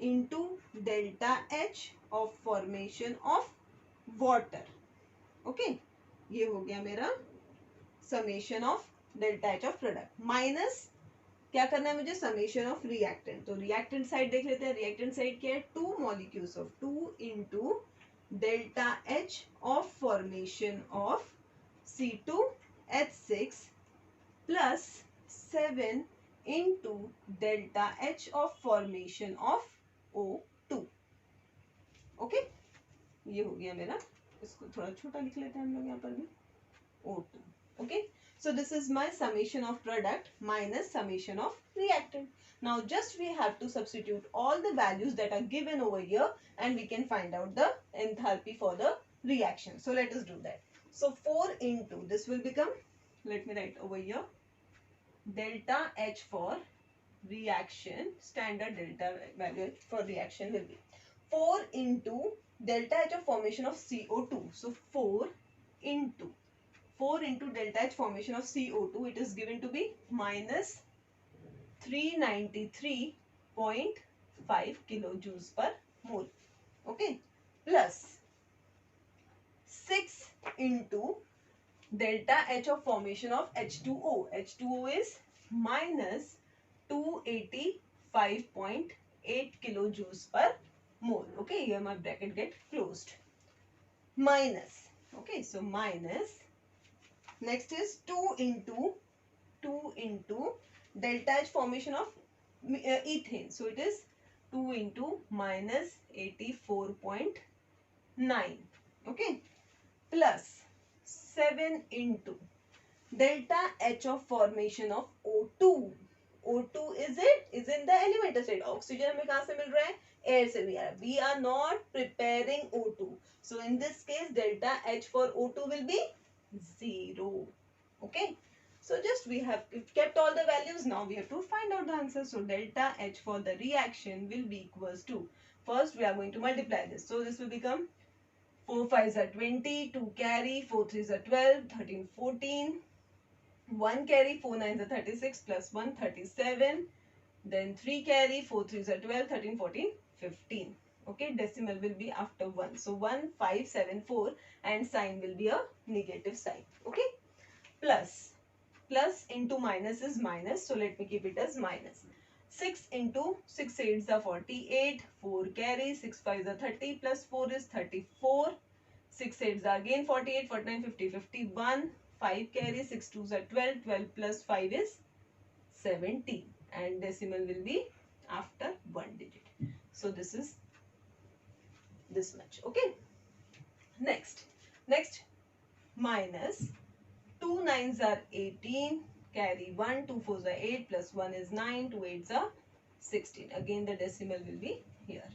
into delta H of formation of water. Okay, ये हो गया मेरा summation of delta H of product minus क्या करना है मुझे? Summation of reactant. तो रिएक्टेंट साइड देख लेते हैं. रिएक्टेंट साइड क्या है? 2 molecules of 2 into delta H of formation of C2H6 plus 7 into delta H of formation of O2. Okay, ये हो गया मेरा. इसको थोड़ा छोटा लिख लेते हैं हम लोग यहाँ पर भी, O2. Okay, So this is my summation of product minus summation of reactant. Now just we have to substitute all the values that are given over here and we can find out the enthalpy for the reaction. So let us do that. So 4 into, this will become, let me write over here, delta H for reaction, standard delta value for reaction will be 4 into delta H of formation of CO2. So 4 into delta H formation of CO2, it is given to be minus 393.5 kilojoules per mole. Okay, plus 6 into delta H of formation of H2O. H2O is minus 285.8 kilojoules per mole. Okay, here my bracket get closed. Minus. Okay, so minus. Next is 2 into delta H formation of ethane. So it is 2 into minus 84.9. Okay, plus 7 into delta H of formation of O2. O2 is in the elemental state. Oxygen हमें कहाँ से मिल रहा है? Air से भी आ रहा है. We are not preparing O2. So in this case, delta H for O2 will be 0. Okay. So just we have kept all the values. Now we have to find out the answer. So delta H for the reaction will be equals to, first we are going to multiply this. So this will become 4 5s are 20, 2 carry, 4 3s are 12, 13 14, 1 carry, 4 9s are 36, plus 1 37, then 3 carry, 4 3s are 12, 13 14, 15. Okay, decimal will be after 1. So 1 5 7 4 and sign will be a negative sign. Okay, plus into minus is minus, so let me keep it as minus. 6 into 6 8s are 48, 4 carry, 6 5s are 30, plus 4 is 34, 6 8s are again 48, 49, 50, 51, 5 carry, 6 2s are 12, 12 plus 5 is 17 and decimal will be after 1 digit. So this is this much. Okay, next minus 2 9s are 18, carry 1, 2 4s are 8, plus 1 is 9, 2 8s are 16. Again the decimal will be here.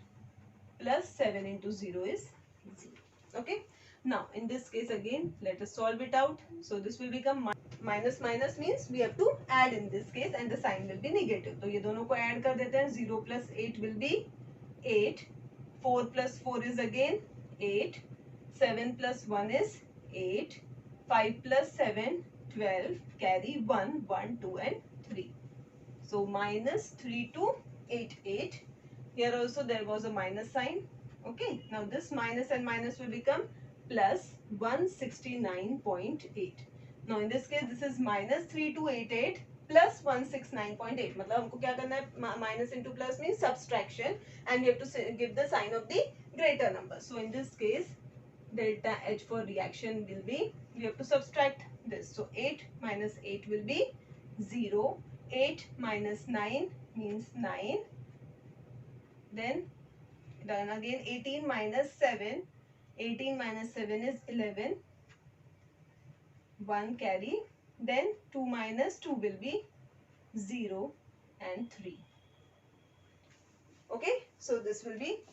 Plus 7 into 0 is 0. Okay. Now in this case again let us solve it out. So this will become minus means we have to add in this case and the sign will be negative. So ये दोनों को add कर देते हैं. 0 plus 8 will be 8. 4 plus 4 is again 8. 7 plus 1 is 8. 5 plus 7, 12, carry 1, 1, 2 and 3. So minus 3 to 8, 8. Here also there was a minus sign. Okay, now this minus and minus will become plus 169.8. Now in this case this is minus 3288 plus 169.8. मतलब हमको क्या करना है? Minus into plus means subtraction and we have to give the sign of the greater number. So in this case delta H for reaction will be, we have to subtract this. So 8 minus 8 will be 0. 8 minus 9 means 9. Then again 18 minus 7. 18 minus 7 is 11. 1 carry. Then 2 minus 2 will be 0 and 3. Okay, so this will be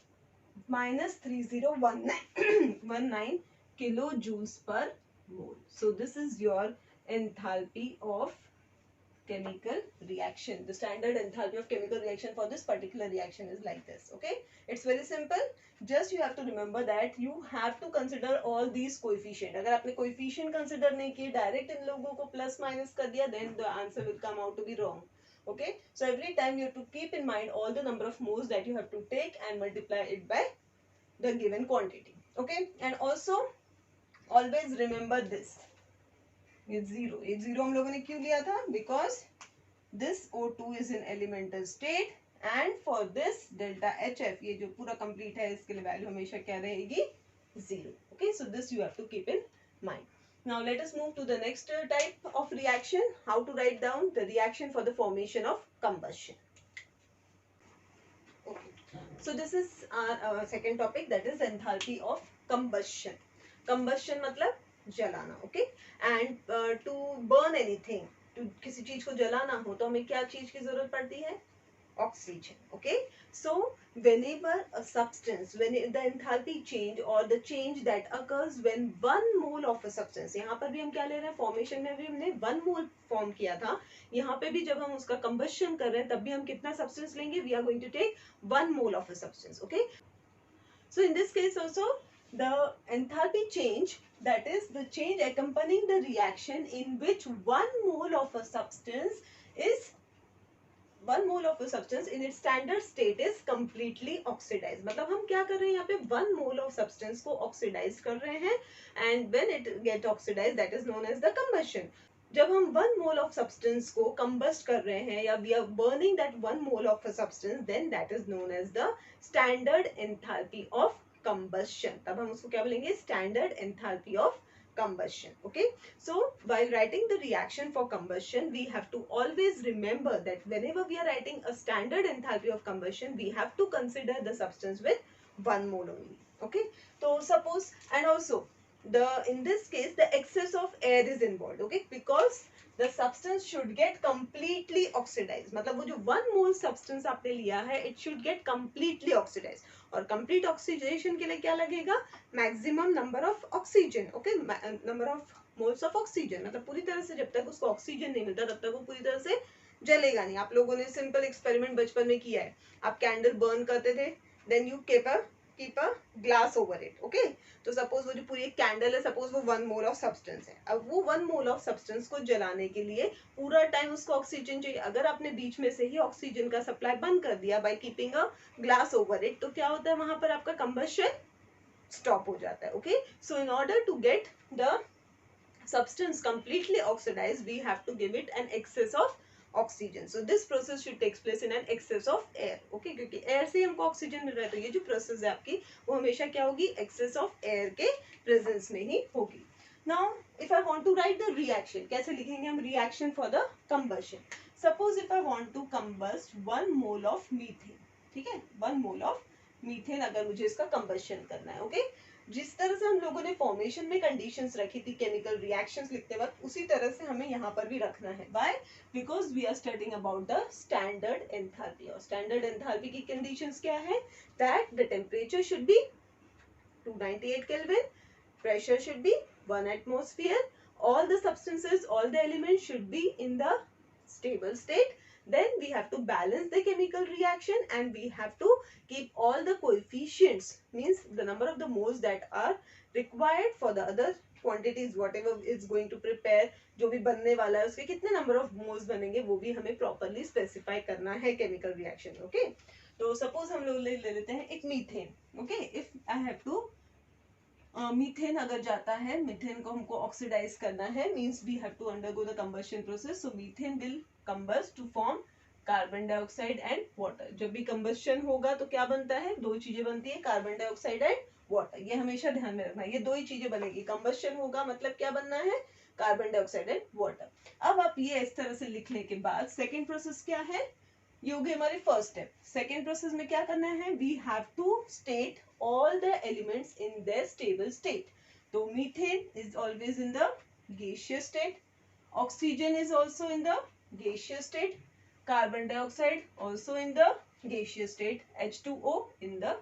minus 3019 kilojoules per mole. So this is your enthalpy of chemical reaction. The standard enthalpy of chemical reaction for this particular reaction is like this. Okay, it's very simple. Just you have to remember that you have to consider all these coefficient. अगर आपने coefficient consider नहीं किए, direct इन लोगों को plus minus कर दिया, then the answer will come out to be wrong. Okay, so every time you have to keep in mind all the number of moles that you have to take and multiply it by the given quantity. Okay, and also always remember this. ये zero हम लोगों ने क्यों लिया था? Because this O2 is in elemental state and for this delta HF, ये जो पूरा complete है इसके लिए value हमेशा क्या रहेगी? 0. Okay, so this you have to keep in mind. Now let us move to the next type of reaction. How to write down the reaction for the formation of combustion. Okay, so this is our second topic, that is enthalpy of combustion. Combustion मतलब जलाना, okay. And to burn anything, to किसी चीज को जलाना हो तो हमें क्या चीज की जरूरत पड़ती है? oxygen, okay. So whenever a substance, when the enthalpy change or the change that occurs when 1 mole of a substance, यहाँ पर भी हम क्या ले रहे हैं, फॉर्मेशन में भी हमने 1 मोल फॉर्म किया था, यहाँ पे भी जब हम उसका कंबशन कर रहे हैं तब भी हम कितना सब्सटेंस लेंगे? We are going to take 1 mole of a substance, okay. So in this case also the enthalpy change, that is the change accompanying the reaction in which 1 mole of a substance is 1 mole of a substance in its standard state is completely oxidized. मतलब हम क्या कर रहे हैं यहाँ पे? 1 mole of substance को oxidize कर रहे हैं, and when it get oxidized, that is known as the combustion. जब हम 1 mole of substance को combust कर रहे हैं या we are burning that 1 mole of a substance, then that is known as the standard enthalpy of combustion. तब हम उसको क्या बोलेंगे? Standard enthalpy of combustion, okay. So while writing the reaction for combustion, we have to always remember that whenever we are writing a standard enthalpy of combustion, we have to consider the substance with 1 mole only, okay. So suppose, and also in this case the excess of air is involved, okay, because the substance should get completely oxidized. मतलब वो जो 1 mole substance आपने लिया है, it should get completely oxidized. और complete oxidation के लिए क्या लगेगा? Maximum number of oxygen, okay, number of moles of oxygen. मतलब पूरी तरह से जब तक उसको ऑक्सीजन नहीं मिलता तब तक वो पूरी तरह से जलेगा नहीं। आप लोगों ने सिंपल एक्सपेरिमेंट बचपन में किया है, आप कैंडल बर्न करते थे, then you keep a glass over it, okay. तो सपोज वो जो पूरी एक कैंडल है, सपोज वो 1 मोल ऑफ सब्सटेंस है, अब वो 1 मोल ऑफ सब्सटेंस को जलाने के लिए पूरा टाइम उसको ऑक्सीजन चाहिए। अगर आपने बीच में से ही ऑक्सीजन का सप्लाई बंद कर दिया by keeping a glass over it, तो क्या होता है? वहां पर आपका कंबशन स्टॉप हो जाता है, okay. So in order to get the substance completely oxidized, we have to give it an excess of oxygen. So this process should take place in an excess of air, okay, क्योंकि air से हमको oxygen मिल रहा है, तो ये जो process है आपकी वो हमेशा क्या होगी? excess of air के प्रेजेंस में ही होगी। Now if I want to write the reaction, कैसे लिखेंगे हम reaction for the combustion? Suppose if I want to combust 1 mole of methane, ठीक है, 1 mole of methane अगर मुझे इसका combustion करना है, ओके। जिस तरह से हम लोगों ने फॉर्मेशन में कंडीशंस रखी थी केमिकल रिएक्शंस लिखते वक्त, उसी तरह से हमें यहाँ पर भी रखना है। Why? Because we are studying about the standard enthalpy. और स्टैंडर्ड एंथैल्पी की कंडीशंस क्या है? That the temperature should be 298 Kelvin, pressure should be 1 atmosphere, all the substances, all the elements should be in the stable state. Then we have to balance the chemical reaction and we have to keep all the coefficients, means the number of the moles that are required for the other quantities, whatever is going to prepare, जो भी बनने वाला है उसके कितने number of moles बनेंगे वो भी हमें प्रॉपरली स्पेसिफाई करना है केमिकल रिएक्शन, ओके। तो सपोज हम लोग ले लेते हैं एक methane, okay. If I have to methane अगर जाता है, मीथेन को हमको ऑक्सीडाइज करना है, means we have to undergo the combustion process. So methane will combust to form carbon dioxide and water. जब भी कंबशन होगा तो क्या बनता है? 2 चीजें बनती है, कार्बन डाइऑक्साइड एंड वाटर। ये हमेशा ध्यान में रखना है, ये 2 ही चीजें बनेगी। कंबशन होगा मतलब क्या बनना है? Carbon dioxide and water. अब आप ये इस तरह से लिखने के बाद सेकेंड प्रोसेस क्या है? ये होगी हमारी फर्स्ट स्टेप। सेकेंड प्रोसेस में क्या करना है? We have to state all the elements in their stable state. So methane is always in the gaseous state, oxygen is also in the gaseous state, carbon dioxide also in the gaseous state, H2O in the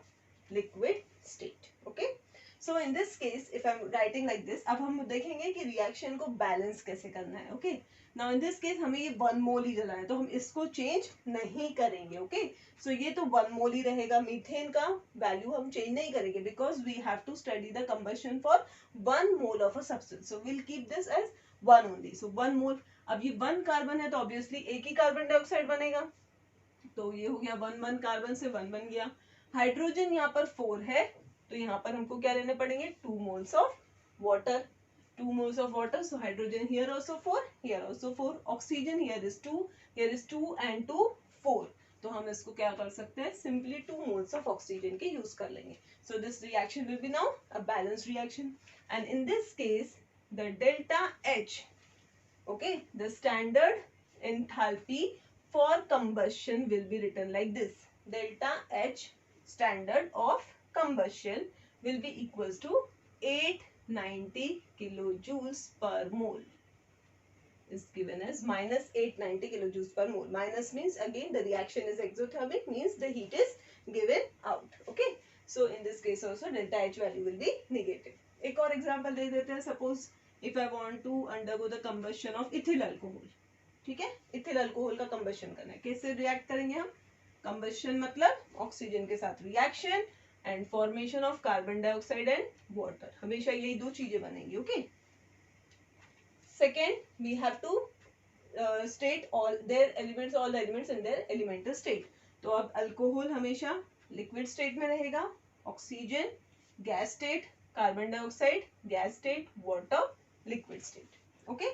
liquid state, okay. So in this case if I am writing like this, अब हम देखेंगे कि reaction को balance कैसे करना है, okay. Now in this case हमें ये 1 मोल ही जलाना है, तो हम इसको चेंज नहीं करेंगे, ओके। सो ये तो 1 मोल ही रहेगा, मीथेन का वैल्यू हम चेंज नहीं करेंगे because we have to study the combustion for 1 mole of a substance. So will keep this as 1 only. So 1 mole, अब ये 1 कार्बन है तो ऑब्वियसली एक ही कार्बन डाइऑक्साइड बनेगा, तो ये हो गया 1 कार्बन से 1 बन गया। हाइड्रोजन यहाँ पर 4 है, तो यहाँ पर हमको क्या लेने पड़ेंगे? 2 moles of water, 2 moles of water. So hydrogen here also 4, here also 4. Oxygen here is 2, here is 2 and 2 4. तो हम इसको क्या कर सकते हैं? Simply 2 moles of oxygen के use कर लेंगे. So this reaction will be now a balanced reaction. And in this case, the delta H, okay, the standard enthalpy for combustion will be written like this. Delta H standard of combustion will be equals to 8 890 kilojoules per mole is given as minus 890 kilojoules per mole. Minus means again the reaction is exothermic, means the heat is given out. Okay, so in this case also delta H value will be negative. एक और example दे देते हैं. Suppose if I want to undergo the combustion of ethyl alcohol. ठीक है, ethyl alcohol का combustion करना है. कैसे रिएक्ट करेंगे हम? कंबशन मतलब ऑक्सीजन के साथ reaction and formation of carbon dioxide and water. हमेशा यही दो चीजें बनेंगी. Okay. Second, we have to state all the elements in their elemental state. तो अब अल्कोहल हमेशा लिक्विड स्टेट में रहेगा, oxygen gas state, carbon dioxide gas state, water liquid state. Okay.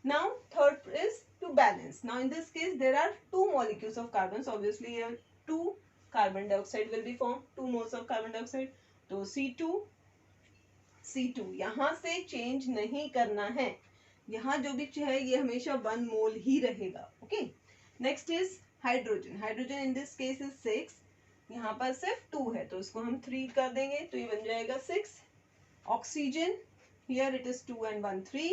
Now third is to balance. Now in this case there are two molecules of carbon, so obviously here two carbon dioxide will be formed, 2 moles of carbon dioxide. तो C2 यहाँ से change नहीं करना है. यहाँ जो भी है ये हमेशा 1 मोल ही रहेगा. Okay. Next is hydrogen. Hydrogen in this case is 6. यहाँ पर सिर्फ 2 है तो इसको हम 3 कर देंगे तो ये बन जाएगा 6. Oxygen here it is 2 and 1 3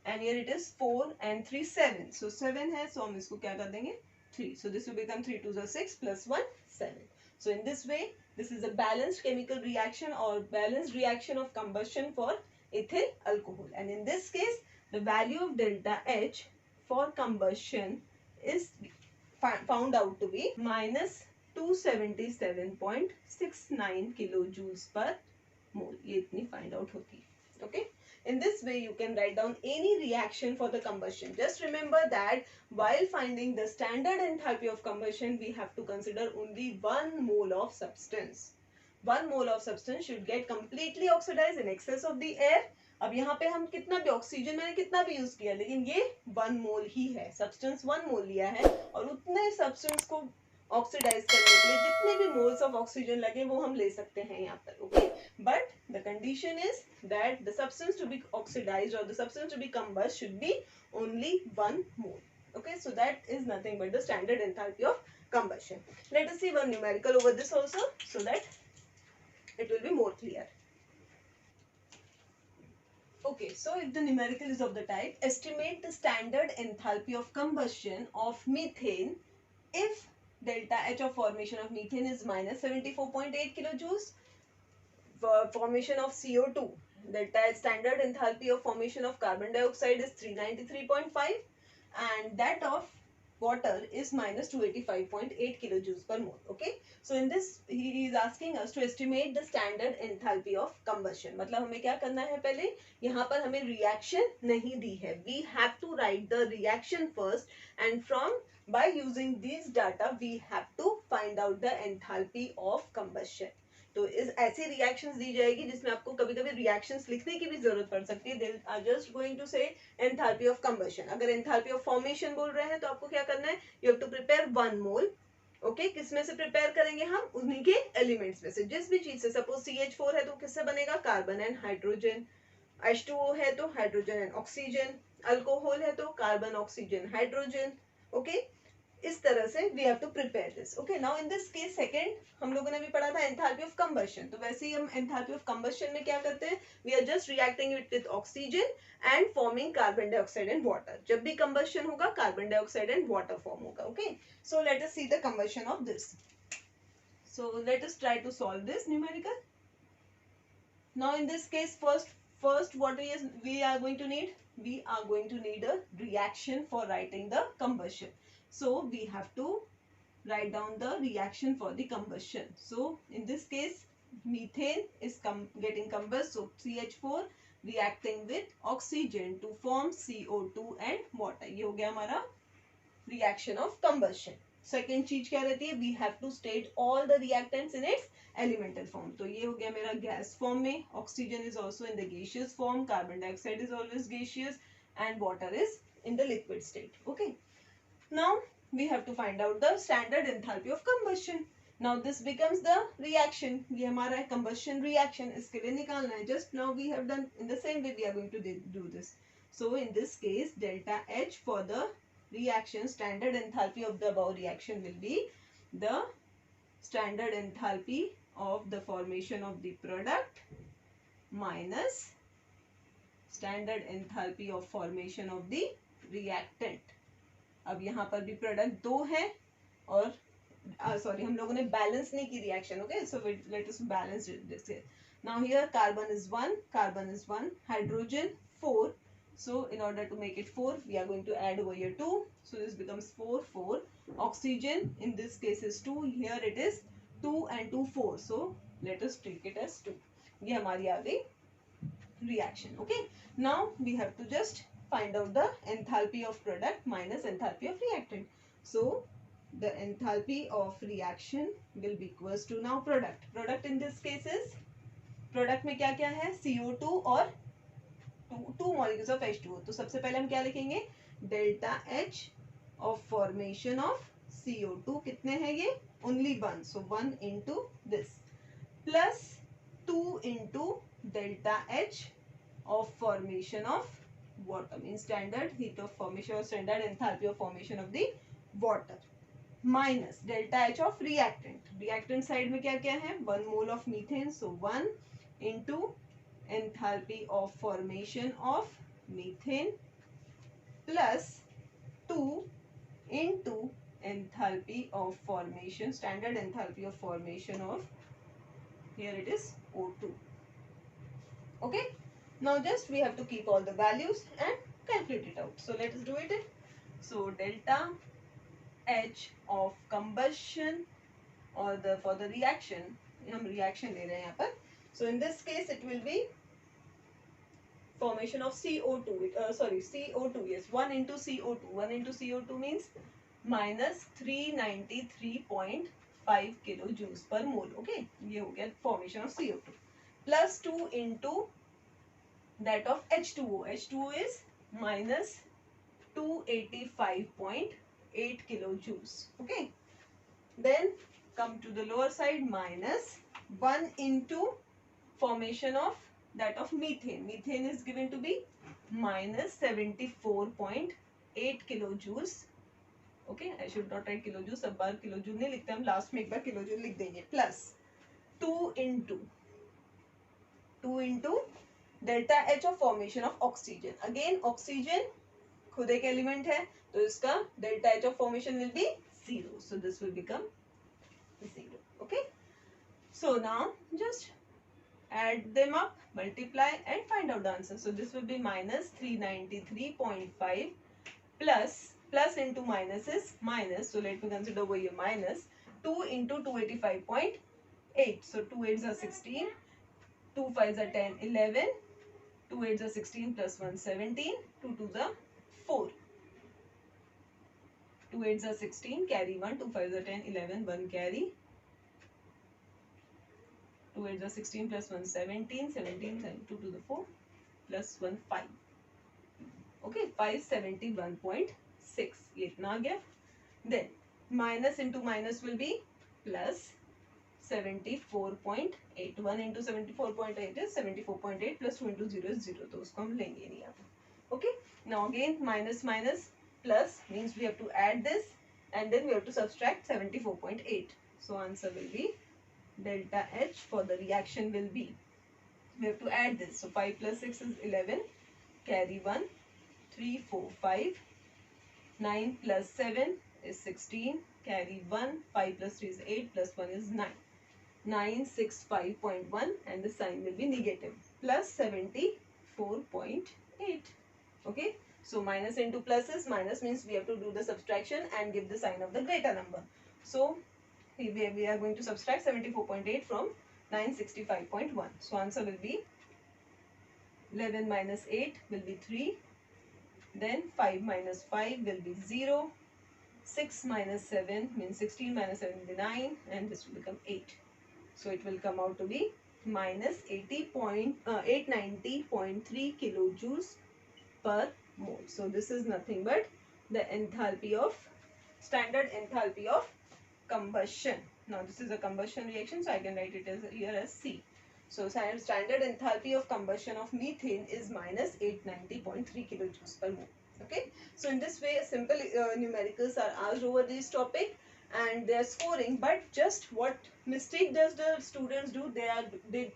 and here it is 4 and 3 7. सो 7 है, सो हम इसको क्या कर देंगे 3. So this will become 3 2 6 plus 1 7. So in this way this is a balanced chemical reaction or balanced reaction of combustion for ethyl alcohol, and in this case the value of delta H for combustion is found out to be minus 277.69 kilojoules per mole. ये इतनी find out होती है. Okay. In this way you can write down any reaction for the combustion. Just remember that while finding the standard enthalpy of combustion we have to consider only 1 mole of substance. 1 mole of substance should get completely oxidized in excess of the air. अब यहाँ पे हम कितना भी oxygen मैंने कितना भी use किया लेकिन ये 1 मोल ही है. सब्सटेंस 1 मोल लिया है और उतने सब्सटेंस को ऑक्सीडाइज करने के लिए जितने भी मोल्स ऑफ ऑक्सीजन लगे वो हम ले सकते हैं यहाँ पर. Okay. But the condition is that the substance to be oxidised और the substance to be combust should be only 1 mole. Okay, so that is nothing but the standard enthalpy of combustion. Let us see one numerical over this also so that it will be more clear. Okay, so if the numerical is of the type, estimate the standard enthalpy of combustion of methane if delta H of formation of methane is minus 74.8 kilojoules. Formation of CO2, delta H standard enthalpy of formation of carbon dioxide is 393.5 and that of water is minus 285.8 kilojoules per mole. Okay, so in this he is asking us to estimate the standard enthalpy of combustion. मतलब हमें क्या करना है, पहले यहाँ पर हमें reaction नहीं दी है. We have to write the reaction first and from by using these data we have to find out the enthalpy of combustion. तो इस ऐसी रिएक्शंस दी जाएगी जिसमें आपको कभी कभी रिएक्शंस लिखने की भी जरूरत पड़ सकती है. They are just going to say enthalpy of combustion. अगर एंथैल्पी ऑफ फॉर्मेशन बोल रहे हैं तो आपको क्या करना है, you have to prepare 1 mole. Okay, किस में से प्रिपेयर करेंगे हम? उन्हीं के एलिमेंट्स में से, जिस भी चीज से. सपोज CH4 है तो किससे बनेगा? Carbon and hydrogen. H2O है तो हाइड्रोजन एंड ऑक्सीजन. अल्कोहल है तो कार्बन ऑक्सीजन हाइड्रोजन. ओके, इस तरह से we have to prepare this. Okay, now in this case second हम लोगों ने भी पढ़ा था enthalpy of combustion. तो वैसे ही हम enthalpy of combustion में क्या करते हैं, we are just reacting it with oxygen and forming carbon dioxide and water. जब भी combustion होगा carbon dioxide and water form होगा. Okay, so let us see the combustion of this. So let us try to solve this numerical. Now in this case first what we are going to need, we are going to need a reaction for writing the combustion. So we have to write down the reaction for the combustion. So in this case methane is getting combust, so CH4 reacting with oxygen to form CO2 and water. ये हो गया हमारा reaction of combustion. Second चीज क्या रहती है, we have to state all the reactants in its elemental form. तो ये हो गया मेरा gas form में, oxygen is also in the gaseous form, carbon dioxide is always gaseous and water is in the liquid state. Okay. Now we have to find out the standard enthalpy of combustion. Now this becomes the reaction. ये हमारा है combustion reaction. इसके लिए निकालना है. Just now we have done in the same way we are going to do this. So in this case delta H for the reaction, standard enthalpy of the above reaction will be the standard enthalpy of the formation of the product minus standard enthalpy of formation of the reactant. अब यहाँ पर भी product दो है और sorry हम लोगों ने बैलेंस नहीं की reaction, okay, so let us balance this. Now here carbon is 1, hydrogen 4, so in order to make it 4 we are going to add over here 2, so this becomes 4. Oxygen in this case is 2, here it is 2 and 2 4, so let us take it as 2. ये हमारी आ गई reaction, okay. Now we have to just find out the enthalpy of product minus enthalpy of reactant. So the enthalpy of reaction will be equals to now product in this case is, product में क्या क्या है, CO2 और two molecules of H2O. तो सबसे पहले हम क्या लिखेंगे, delta H of formation of CO2 कितने हैं ये, only 1, so 1 into this plus 2 into delta H of formation of water, means standard heat of formation or standard enthalpy of formation of the water, minus delta H of reactant side में क्या क्या है, 1 mole of methane, so 1 into enthalpy of formation of methane plus 2 into enthalpy of formation, standard enthalpy of formation of, here it is O2, okay. Now just we have to keep all the values and calculate it out, so let us do it. So delta H of combustion or the for the reaction, हम reaction ले रहे हैं यहाँ पर, so in this case it will be formation of CO2, CO2, yes, 1 into CO2 means minus 393.5 kilojoules per mole, okay, ये हो गया formation of CO2, plus 2 into that of H2O is minus 285.8 kilojoules, okay. Then come to the lower side, minus 1 into formation of that of methane is given to be minus 74.8 kilojoules, okay. I should not write kilojoules, सब बार kilojoule नहीं लिखते हम, last में एक बार kilojoule लिख देंगे, plus 2 into delta H of formation of oxygen, again oxygen खुद एक एलिमेंट है तो इसका delta H of formation will be 0, so this will become 0, okay. So now just add them up, multiply and find out the answer. So this will be minus 393.5 plus into minus is minus, so let me consider over here minus 2 into 285.8, so 2 8s are 16, 2 5s are 10 11, 2 8s are 16 plus 1 17, 2 2s are 4, 2 8s are 16, carry 1, 2 5s are 10 11, 1 carry, 2 8s are 16 plus 1 17, 17 times 2 to the 4 plus 1 5, okay, 571.6, ये इतना आ गया. Then minus into minus will be plus 74.8, 1 into 74.8 is 74.8 plus 2 into 0 is 0, तो उसको हम लेंगे नहीं यहाँ पे, okay. Now again minus plus means we have to add this and then we have to subtract 74.8, so answer will be delta H for the reaction will be, we have to add this, so 5 plus 6 is 11, carry 1, 3 4 5, 9 plus 7 is 16, carry 1, 5 plus 3 is 8, plus 1 is 9, 965.1 and the sign will be negative, plus 74.8, okay. So minus into plus is minus, means we have to do the subtraction and give the sign of the greater number, so we are going to subtract 74.8 from 965.1, so answer will be 11 minus 8 will be 3, then 5 minus 5 will be 0, 6 minus 7 means 16 minus 7 will be 9 and this will become 8, so it will come out to be minus 890.3 kilojoules per mole. So this is nothing but the enthalpy of, standard enthalpy of combustion. Now this is a combustion reaction, so I can write it as here as C. So standard enthalpy of combustion of methane is minus 890.3 kilojoules per mole, okay. So in this way simple numericals are asked over this topic and they are scoring, but just what mistake does the students do, they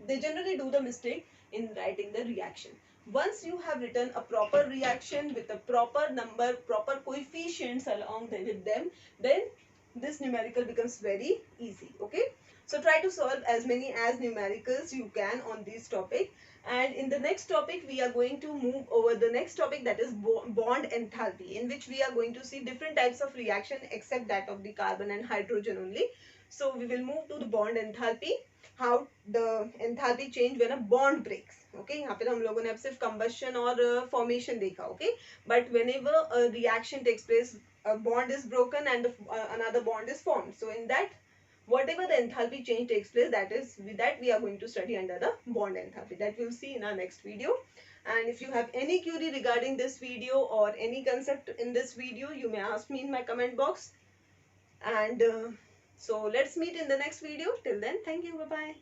generally do the mistake in writing the reaction. Once you have written a proper reaction with a proper number, proper coefficients along with them, then this numerical becomes very easy. Okay, so try to solve as many as numericals you can on this topic. And in the next topic we are going to move over the next topic, that is bond enthalpy, in which we are going to see different types of reaction except that of the carbon and hydrogen only. So we will move to the bond enthalpy, how the enthalpy change when a bond breaks. Okay, यहाँ पे हम लोगों ने अब सिर्फ combustion और formation देखा. Okay, but whenever a reaction takes place, a bond is broken and another bond is formed. So in that, whatever the enthalpy change takes place, that we are going to study under the bond enthalpy. That we'll see in our next video. And if you have any query regarding this video or any concept in this video, you may ask me in my comment box. And so let's meet in the next video. Till then, thank you. Bye bye.